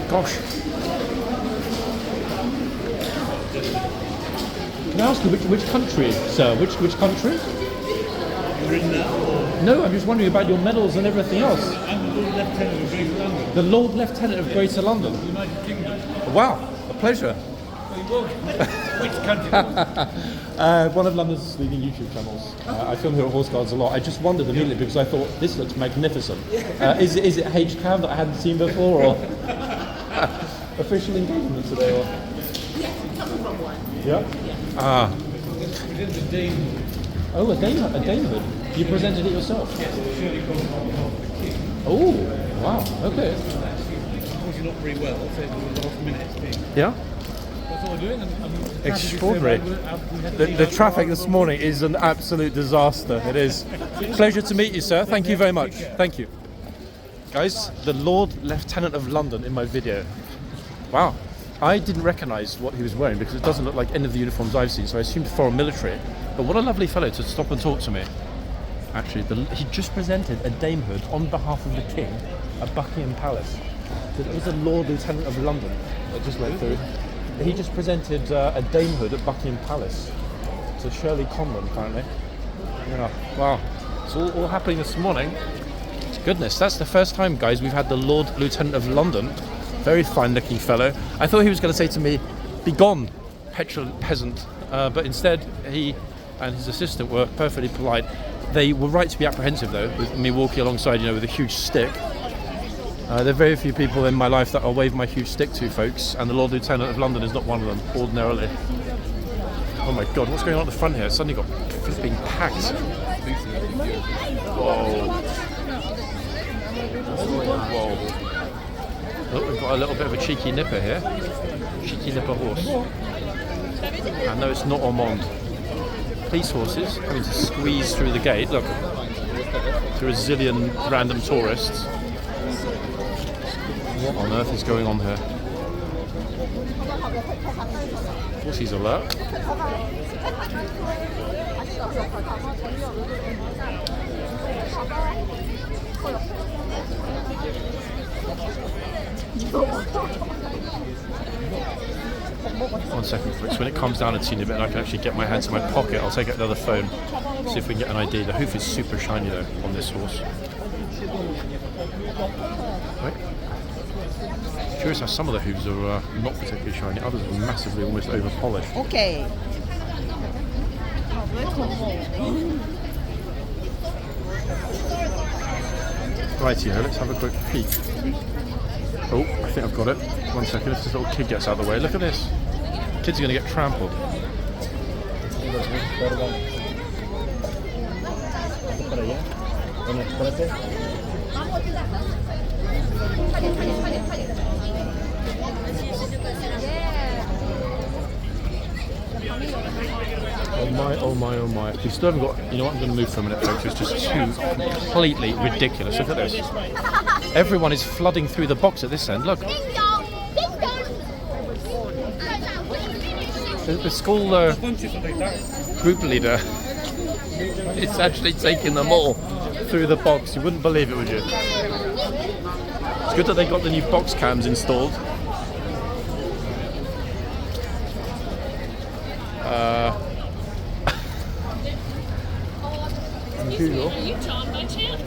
Gosh. Can I ask you which country, sir? Which country? No, I'm just wondering about your medals and everything else. I'm the Lord Lieutenant of Greater London. The Lord Lieutenant of Greater London. United Kingdom. Wow, a pleasure. Which country? One of London's leading YouTube channels. I film here at Horseguards a lot. I just wondered immediately because I thought this looks magnificent. Is it HCAV that I hadn't seen before, or official engagement today? Or? Yes, coming from one. Yeah. Ah. We did the Dane. Oh, a damehood. You presented it yourself. Yes, Shirley Collins on behalf of the King. Oh, wow. Okay. Unfortunately, not very well. So it was the last minute thing. Yeah. That's all we're doing. Extraordinary. The traffic this morning is an absolute disaster. It is. Pleasure to meet you, sir. Thank you very much. Thank you. Guys, the Lord Lieutenant of London in my video. Wow. I didn't recognise what he was wearing because it doesn't look like any of the uniforms I've seen, so I assumed foreign military. But what a lovely fellow to stop and talk to me. Actually, he just presented a damehood on behalf of the King at Buckingham Palace. So it was a Lord Lieutenant of London that just went through. He just presented a damehood at Buckingham Palace to Shirley Conlon, apparently. Yeah, wow. It's all happening this morning. Goodness, that's the first time, guys, we've had the Lord Lieutenant of London. Very fine-looking fellow. I thought he was going to say to me, "Begone, peasant," but instead he and his assistant were perfectly polite. They were right to be apprehensive, though, with me walking alongside, with a huge stick. There are very few people in my life that I'll wave my huge stick to, folks, and the Lord Lieutenant of London is not one of them, ordinarily. Oh my God, what's going on at the front here? It's suddenly got flipping packed. Whoa. adorable. Look, we've got a little bit of a cheeky nipper here. Cheeky nipper horse. And no, it's not Ormond. Police horses having to squeeze through the gate. Look, through a zillion random tourists. What on earth is going on here? Horsey's alert. One second, folks. When it comes down a teeny bit and I can actually get my hands in my pocket, I'll take out another phone, see if we can get an idea. The hoof is super shiny though on this horse. Right. Curious how some of the hooves are not particularly shiny, others are massively almost over polished. Okay. Rightio, let's have a quick peek. Oh, I think I've got it. One second, if this little kid gets out of the way. Look at this. Kids are going to get trampled. Oh my, oh my, oh my. We still haven't got... You know what, I'm going to move for a minute, folks. It's just too completely ridiculous. Look at this. Everyone is flooding through the box at this end. Look. The school group leader is actually taking them all through the box. You wouldn't believe it, would you? It's good that they got the new box cams installed. Are you John by chance?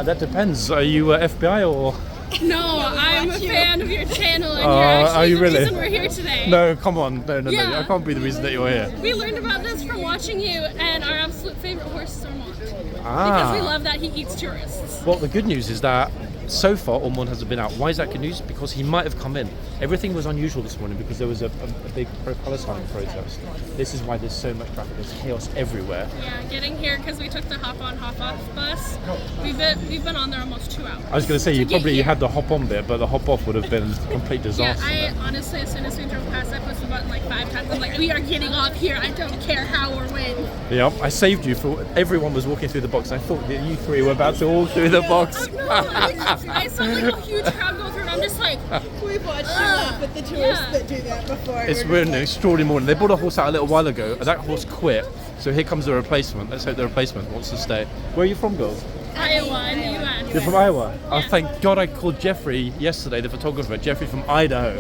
That depends. Are you FBI or? No, I'm a fan of your channel, and Oh, you're are actually you the really? reason we're here today. No, come on. No. Yeah. I can't be the reason that you're here. We learned about this from watching you, and our absolute favorite horse is Ormond. Ah. Because we love that he eats tourists. Well, the good news is that so far Ormond hasn't been out. Why is that good news? Because he might have come in. Everything was unusual this morning because there was a big pro-Palestine protest. This is why there's so much traffic. There's chaos everywhere. Yeah, getting here because we took the hop-on, hop-off bus. We've been on there almost 2 hours. I was going to say, you get probably here. had the hop-on bit, but the hop-off would have been a complete Yeah, disaster. I honestly, as soon as we drove past, I pushed the button like 5 times. I'm like, we are getting off here. I don't care how or when. Yeah, I saved you for... Everyone was walking through the box. I thought that you three were about to walk through the box. No, I saw like a huge crowd go through, and I'm just like, We've watched you laugh at the tourists that do that before. It's really an extraordinary morning. They brought a horse out a little while ago, and that horse quit. So here comes the replacement. Let's hope the replacement wants to stay. Where are you from, girls? Iowa in the U.S. You're from Iowa? Oh, thank God I called Jeffrey yesterday, the photographer, Jeffrey from Idaho,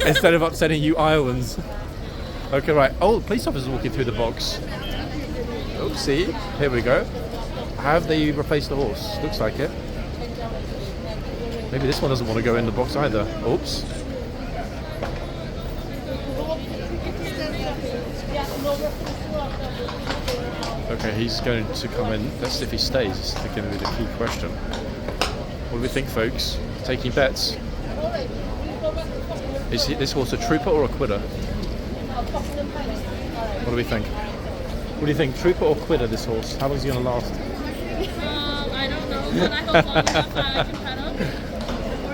instead of upsetting you Iowans. Okay, right. Oh, the police officer's walking through the box. Oh, see? Here we go. Have they replaced the horse? Looks like it. Maybe this one doesn't want to go in the box either. Oops. Okay, he's going to come in. Let's see if he stays. This is going to be the key question. What do we think, folks? Taking bets. Is this horse a trooper or a quitter? What do we think? What do you think, trooper or quitter, this horse? How long is he going to last? I don't know, but I hope long enough that I can pet him.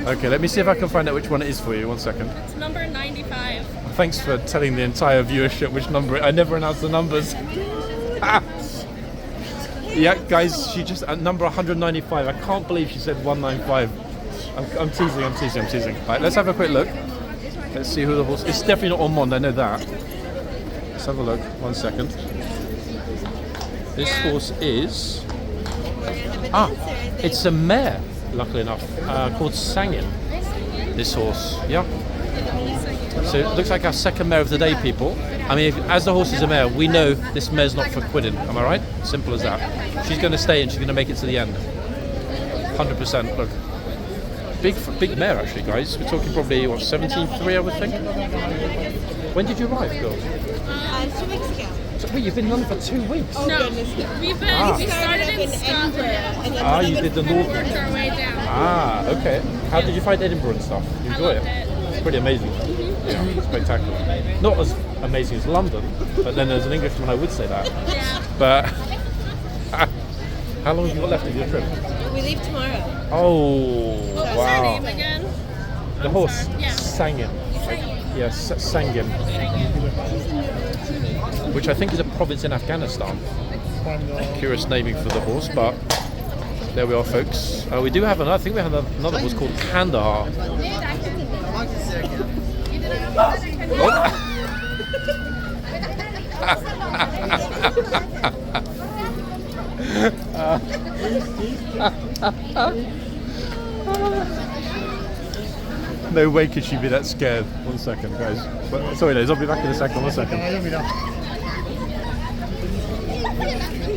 Okay, let me see if I can find out which one it is for you. 1 second. It's number 95. Thanks for telling the entire viewership which number. I never announce the numbers. Yeah, guys, she just at number 195. I can't believe she said 195. I'm teasing. Right, let's have a quick look. Let's see who the horse. It's definitely not Ormond. I know that. Let's have a look. 1 second. This horse is. It's a mare. Luckily enough, called Sangin. This horse, yeah. So it looks like our second mare of the day, people. I mean, as the horse is a mare, we know this mare's not for quidding. Am I right? Simple as that. She's going to stay and she's going to make it to the end. 100%. Look, big mare actually, guys. We're talking probably what 17.3, I would think. When did you arrive, girls? 2 weeks ago. So, wait, you've been in London for 2 weeks. No, we started in Scotland. You did the And we north. worked our way down. Okay. How did you find Edinburgh and stuff? You enjoy loved it. It's pretty amazing. Yeah, spectacular. Not as amazing as London, but then as an Englishman I would say that. Yeah. But how long have you got left of your trip? We leave tomorrow. Oh, What was her wow. name again? The horse, Yeah. Sangin. Yes, Sangin. Which I think is a province in Afghanistan. Curious naming for the horse, but there we are, folks. We do have another. I think we have another horse called Kandahar. No way could she be that scared. 1 second, guys. But, sorry, Liz, I'll be back in a second. 1 second.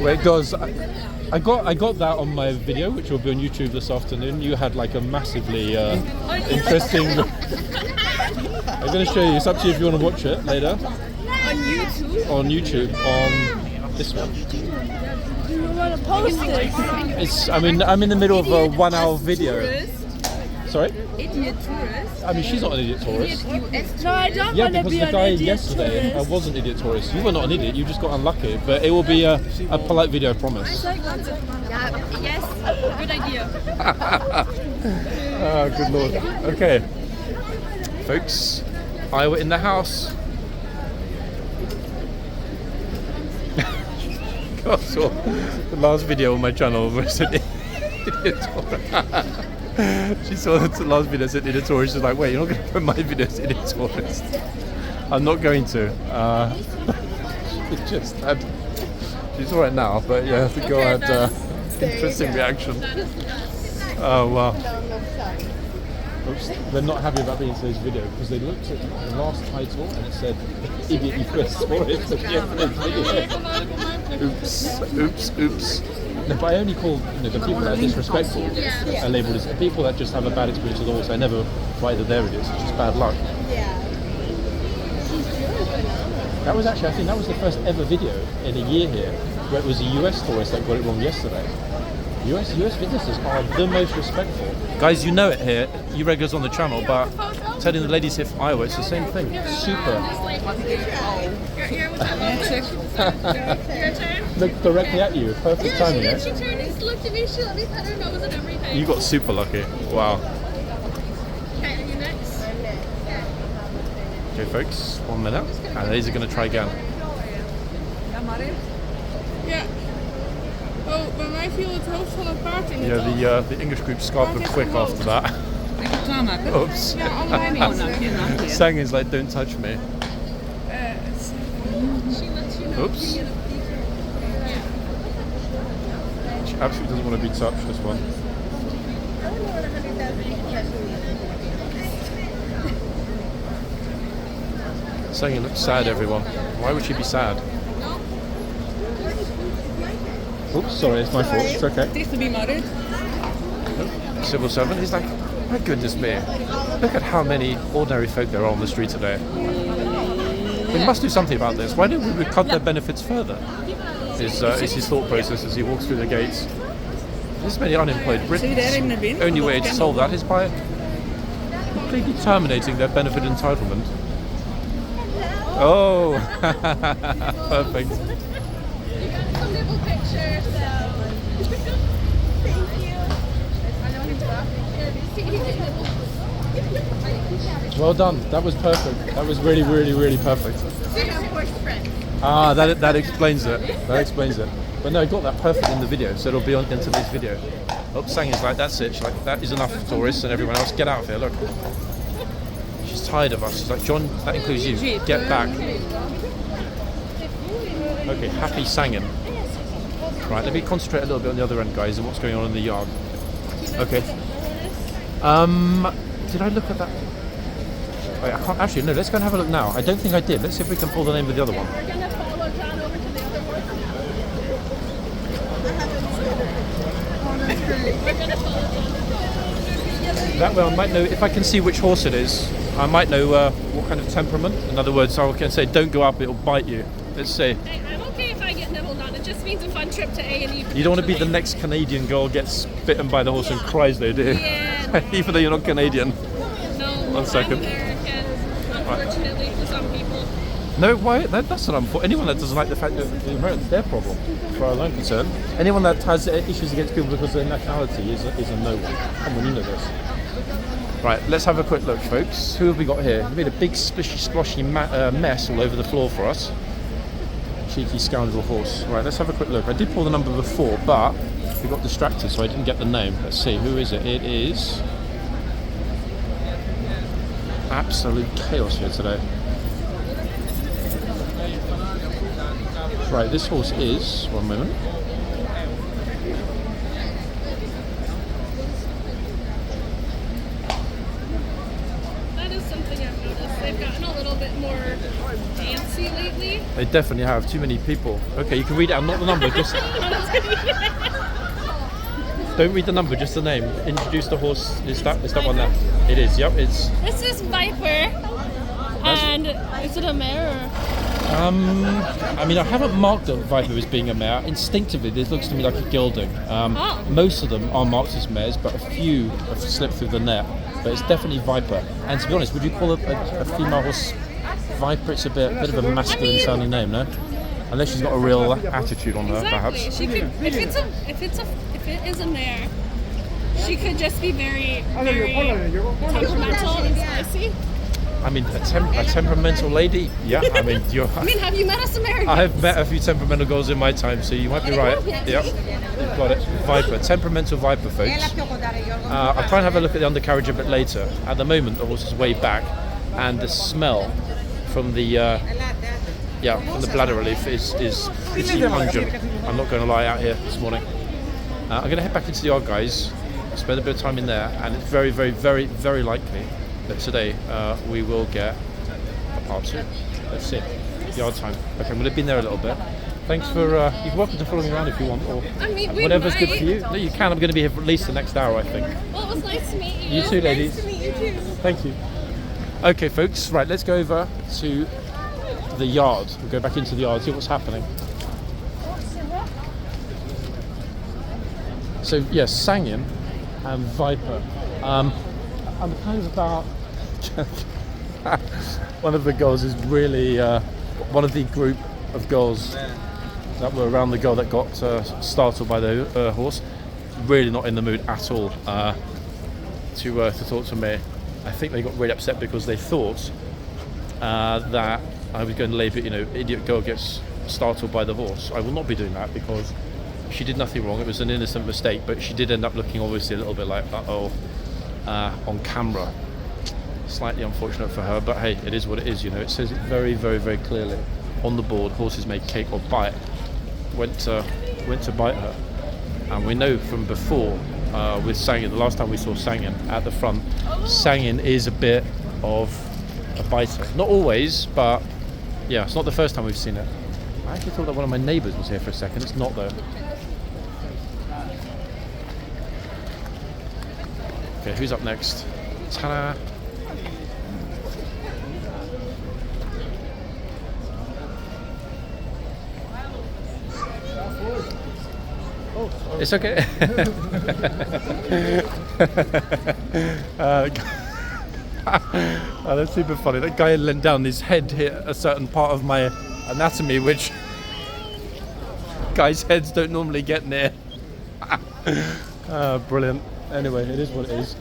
Wait, guys, I got that on my video, which will be on YouTube this afternoon. You had like a massively interesting. I'm going to show you. It's up to you if you want to watch it later. On YouTube? On YouTube, on this one. You want to post this? It's. I mean, I'm in the middle of a 1 hour video. Sorry? Idiot tourist? I mean, she's not an idiot tourist. No, I don't Yeah, want to because be the an guy idiot yesterday tourist. was an idiot tourist. You were not an idiot, you just got unlucky. But it will be a polite video, I promise. Yes, good idea. Oh, good lord. Okay. Folks, I were in the house. I saw the last video on my channel was an idiot tourist. She saw the last video as an idiot tourist. She's like, wait, you're not going to put my video as idiot tourist? I'm not going to. It just had. She's alright now, but yeah, the girl had interesting reaction. Oh wow. Oops. They're not happy about being in today's video because they looked at the last title and it said idiot tourist for it at the end of this video. Oops. No, but I only call the people that are disrespectful are labelled as people that just have a bad experience with the horse. I never write that they're idiots. It's just bad luck. Yeah. That was actually, I think that was the first ever video in a year here where it was a US tourist that got it wrong yesterday. US visitors are the most respectful. Guys, you know it here, you regulars on the channel, but telling the ladies here from Iowa, it's the same thing. Super. Your turn. Look directly at you. Perfect timing, She eh? turned and looked at me, she let me pet her nose and everything. You got super lucky. Wow. Okay, are you next? Okay, folks, 1 minute. And these are going to try again. Ja. Oh, bij mij viel het hoofd van het paard in het Yeah, the English group scarfed them quick after that. Oops. Ja, allebei niet. Sang is like, don't touch me. She lets you know. Oops. She absolutely doesn't want to be touched, this one. Sang looks sad, everyone. Why would she be sad? Oops, sorry, it's my fault. It's okay. Het is to be married. Civil servant. He's like, my goodness me. Look at how many ordinary folk there are on the street today. We must do something about this. Why don't we cut their benefits further? Is his thought process as he walks through the gates. This many unemployed Britons. The only way to solve that is by completely terminating their benefit entitlement. Oh, perfect. A little picture, so. Well done. That was perfect. That was really, really, really perfect. Ah, that explains it. That explains it. But no, I got that perfect in the video, so it'll be on in today's video. Oh, Sang is like, that's it. She's like, that is enough, tourists and everyone else. Get out of here, look. She's tired of us. She's like, John, that includes you. Get back. Okay, happy Sangin. Right, let me concentrate a little bit on the other end, guys, and what's going on in the yard. Okay. Did I look at that? Wait, I can't actually. No, let's go and have a look now. I don't think I did. Let's see if we can pull the name of the other one. We're gonna follow John over to the other one. We're gonna follow John. That way I might know, if I can see which horse it is, I might know what kind of temperament. In other words, I can say, don't go up, it'll bite you. Let's see. Hey, I'm okay if I get nibbled on. It just means a fun trip to A&E. You don't want to be the next Canadian girl gets bitten by the horse and cries though, do you? Yeah. Even though you're not Canadian. No, 1 second. I'm American, unfortunately, for some people. No, why? That's not unfortunate. Anyone that doesn't like the fact that the Americans, their problem, as far as I'm concerned. Anyone that has issues against people because of their nationality is a no one. Come on, you know this. Right, let's have a quick look, folks. Who have we got here? We made a big splishy sploshy mess all over the floor for us. Cheeky scoundrel horse. Right, let's have a quick look. I did pull the number before, but we got distracted, so I didn't get the name. Let's see, who is it? It is absolute chaos here today. Right, this horse is, one moment. That is something I've noticed. They've gotten a little bit more fancy lately. They definitely have. Too many people. Okay, you can read it out, not the number, just... Don't read the number, just the name. Introduce the horse. Is that one there? It is, yep, it's... This is Viper. And is it a mare? I mean, I haven't marked the Viper as being a mare. Instinctively, this looks to me like a gelding. Most of them are marked as mares, but a few have slipped through the net. But it's definitely Viper. And to be honest, would you call it a female horse Viper? It's a bit of a masculine sounding name, no? Unless she's got a real attitude on her, perhaps. She could, if it is a mare, she could just be very temperamental and spicy. I mean, a temperamental lady? Yeah, I mean, have you met us Americans? I've met a few temperamental girls in my time, so you might be right. Yep, you've got it. Viper, temperamental Viper, folks. I'll try and have a look at the undercarriage a bit later. At the moment, the horse is way back, and the smell from the bladder relief is pretty pungent. I'm not going to lie out here this morning. I'm going to head back into the yard, guys. Spend a bit of time in there, and it's very, very, very, very likely that today we will get a part 2. Let's see. Yard time. Okay, I'm going to be in there a little bit. Thanks for, you're welcome to follow me around if you want, or whatever's good for you. No, you can. I'm going to be here for at least the next hour, I think. Well, it was nice to meet you. You too, ladies. Nice to meet you too. Thank you. Okay, folks. Right, let's go over to the yard. We'll go back into the yard, see what's happening. So, yes, Sangin and Viper. I'm kind of about... one of the girls is really one of the group of girls that were around the girl that got startled by the horse. Really not in the mood at all to talk to me. I think they got really upset because they thought that I was going to label, idiot girl gets startled by the horse. I will not be doing that because she did nothing wrong. It was an innocent mistake, but she did end up looking obviously a little bit like on camera. Slightly unfortunate for her, but hey, it is what it is. It says it very, very, very clearly on the board: horses may kick or bite. Went to bite her, and we know from before with Sangin, the last time we saw Sangin at the front, Sangin is a bit of a biter. Not always, but yeah, it's not the first time we've seen it. I actually thought that one of my neighbours was here for a second. It's not though. Okay, who's up next? Ta-da! It's okay. That's super funny. That guy leant down, his head hit a certain part of my anatomy, which guys' heads don't normally get near. Brilliant. Anyway, it is what it is.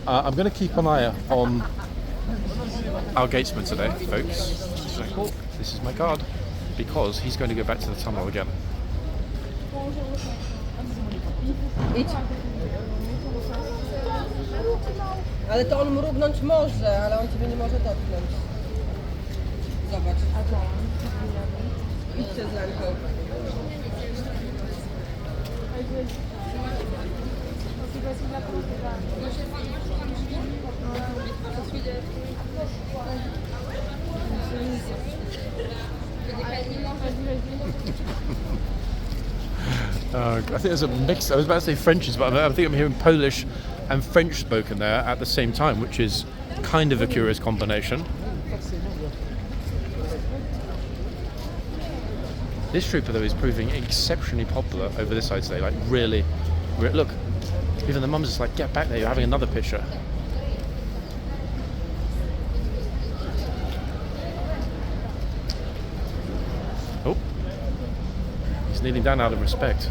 I'm going to keep an eye on our gatesman today, folks. So, this is my guard, because he's going to go back to the tunnel again. Ale to on mrugnąć może, ale on ciebie nie może dotknąć. Zobacz. Idźcie z ręką. I think there's a mix. I was about to say French, but I think I'm hearing Polish and French spoken there at the same time, which is kind of a curious combination. This trooper, though, is proving exceptionally popular over this side today. Like, really, look, even the mum's just like, get back there, you're having another picture. Oh, he's kneeling down out of respect.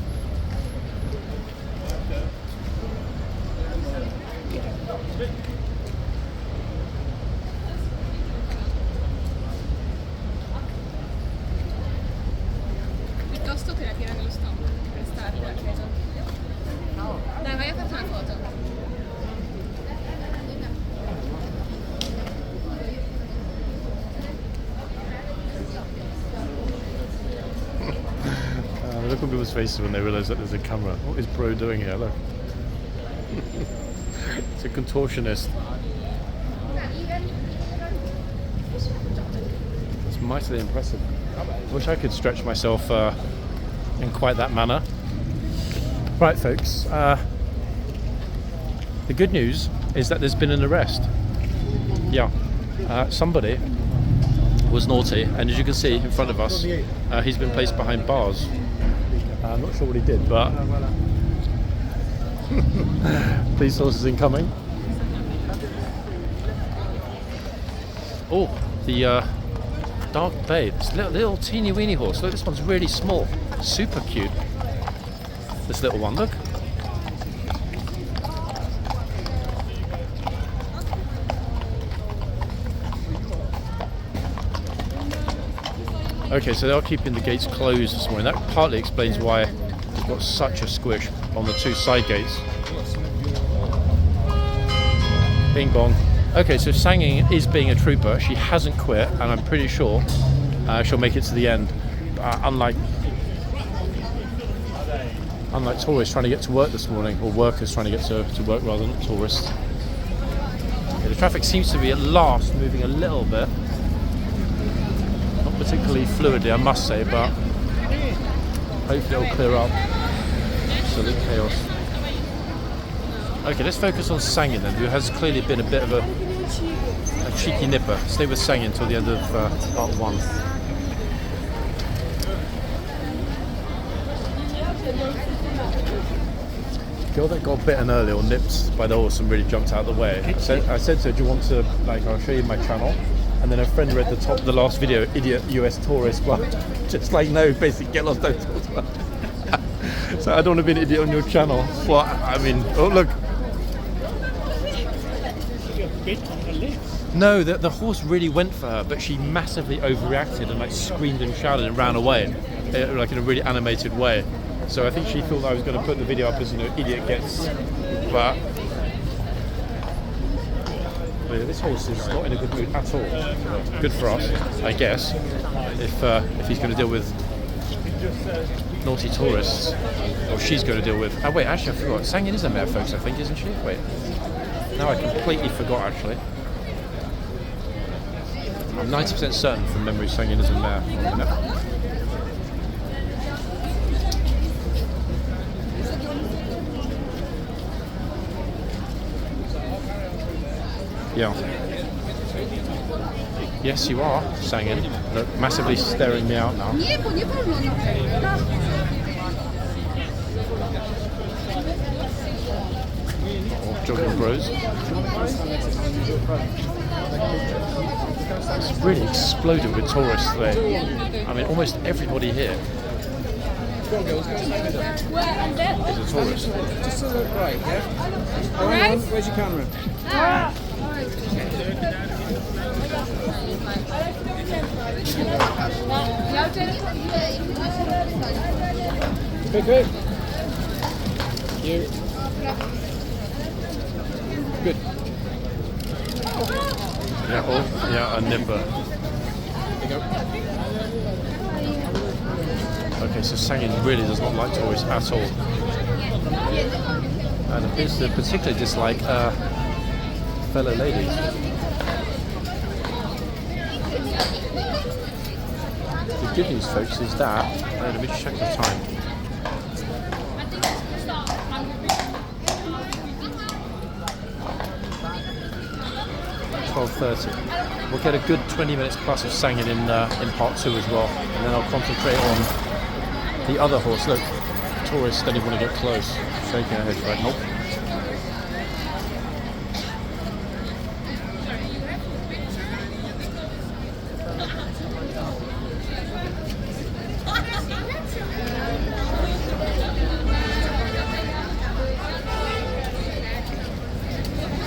Piuttosto te la tira nello stomaco per stare da credo. Dai, vai a fare una foto. Look at people's faces when they realise that there's a camera. What is bro doing here? Look. It's a contortionist. It's mightily impressive. I wish I could stretch myself in quite that manner. Right, folks. The good news is that there's been an arrest. Yeah. Somebody was naughty, and as you can see in front of us, he's been placed behind bars. I'm not sure what he did, but police horses incoming. Oh, the dark bay. This little teeny weeny horse. Look, this one's really small, super cute. This little one, look. Okay, so they are keeping the gates closed this morning. That partly explains why we've got such a squish on the two side gates. Bing bong. Okay, so Sangin is being a trooper. She hasn't quit, and I'm pretty sure she'll make it to the end. Unlike tourists trying to get to work this morning, or workers trying to get to work rather than tourists. Okay, the traffic seems to be at last moving a little bit. Particularly fluidly, I must say, but hopefully it'll clear up. Absolute chaos. Okay, let's focus on Sangin then, who has clearly been a bit of a cheeky nipper. Stay with Sangin until the end of part one. The girl that got bitten earlier or nipped by the horse and really jumped out of the way. I said to her, do you want to, I'll show you my channel. And then her friend read the last video, idiot US tourist. Well, just no, basically get lost, don't talk about it. So I don't want to be an idiot on your channel. Well, I mean, oh look. No, the horse really went for her, but she massively overreacted and screamed and shouted and ran away, in a really animated way. So I think she thought I was going to put the video up as, idiot gets, but. This horse is not in a good mood at all. Good for us, I guess, if he's going to deal with naughty tourists, or she's going to deal with. Oh wait, actually I forgot. Sangin is a mare, folks. I think, isn't she? Wait, no, I completely forgot. Actually, I'm 90% certain from memory Sangin is a mare. No. Yeah. Yes, you are, Sangin. Look, massively staring me out now. Oh, jogging bros. It's really exploded with tourists today. I mean, almost everybody here is a tourist. Just to the right, yeah? Right? Where's your camera? Good. You. Good. Yeah, a nipper. Okay, so Sangin really does not like tourists at all. And appears to particularly dislike fellow ladies. The good news, folks, is that let me just check the time. .30. We'll get a good 20 minutes plus of Sangin in part 2 as well, and then I'll concentrate on the other horse. Look, tourists don't even want to get close. Shaking her head right, nope.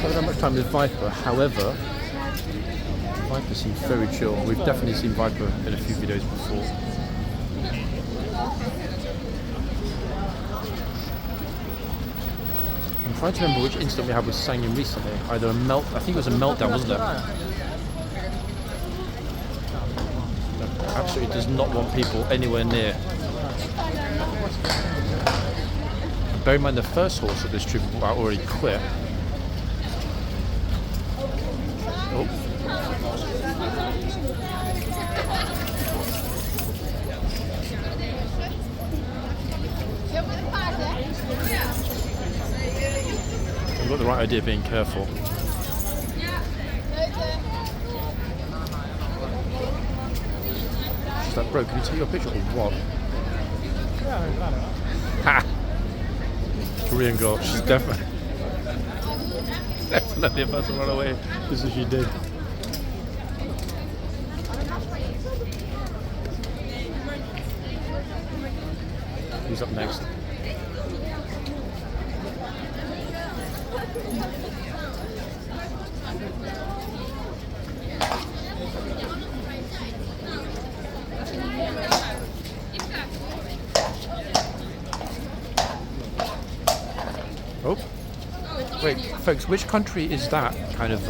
haven't had much time with Viper, however, Viper seems very chill. We've definitely seen Viper in a few videos before. I'm trying to remember which incident we had with Sangyun recently. Either a I think it was a meltdown, wasn't it? Absolutely does not want people anywhere near. Bear in mind the first horse that this troop already quit. Oh. I've got the right idea of being careful. She's like, bro, can you take your picture or what? Ha! Korean girl, she's definitely about to run away just as she did. Who's up next? Oh, wait, folks, which country is that? Kind of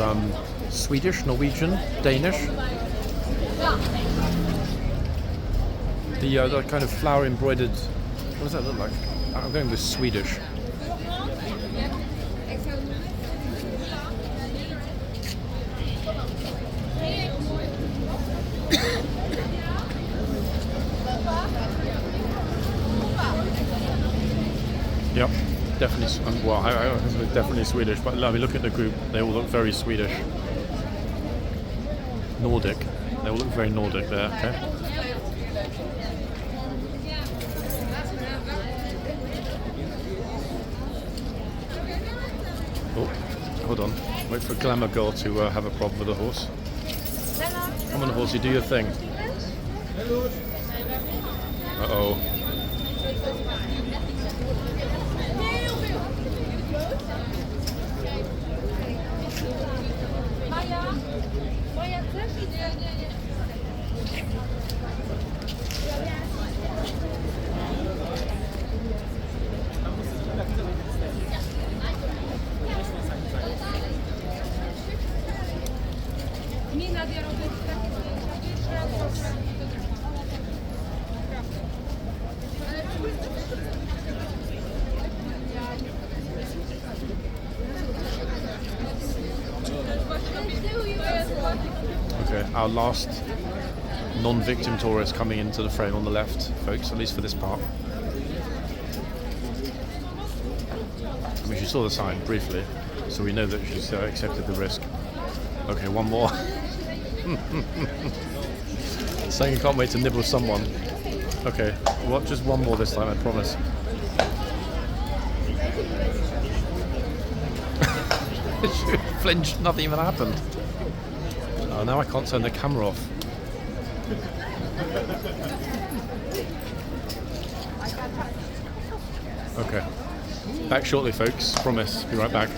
Swedish, Norwegian, Danish? The kind of flower embroidered. What does that look like? I'm going with Swedish. Yep, definitely. Well, I definitely Swedish, but I mean, look at the group. They all look very Swedish. Nordic. They all look very Nordic there. Okay. Oh, hold on. Wait for Glamour Girl to have a problem with the horse. Come on, horsey, do your thing. Uh-oh. Okay, our last non-victim tourist coming into the frame on the left, folks, at least for this part. I mean, she saw the sign briefly, so we know that she's accepted the risk. Okay, one more. Saying can't wait to nibble someone. Okay, well, just one more this time, I promise. She flinched, nothing even happened. Oh, now I can't turn the camera off. Okay. Back shortly, folks. Promise. Be right back.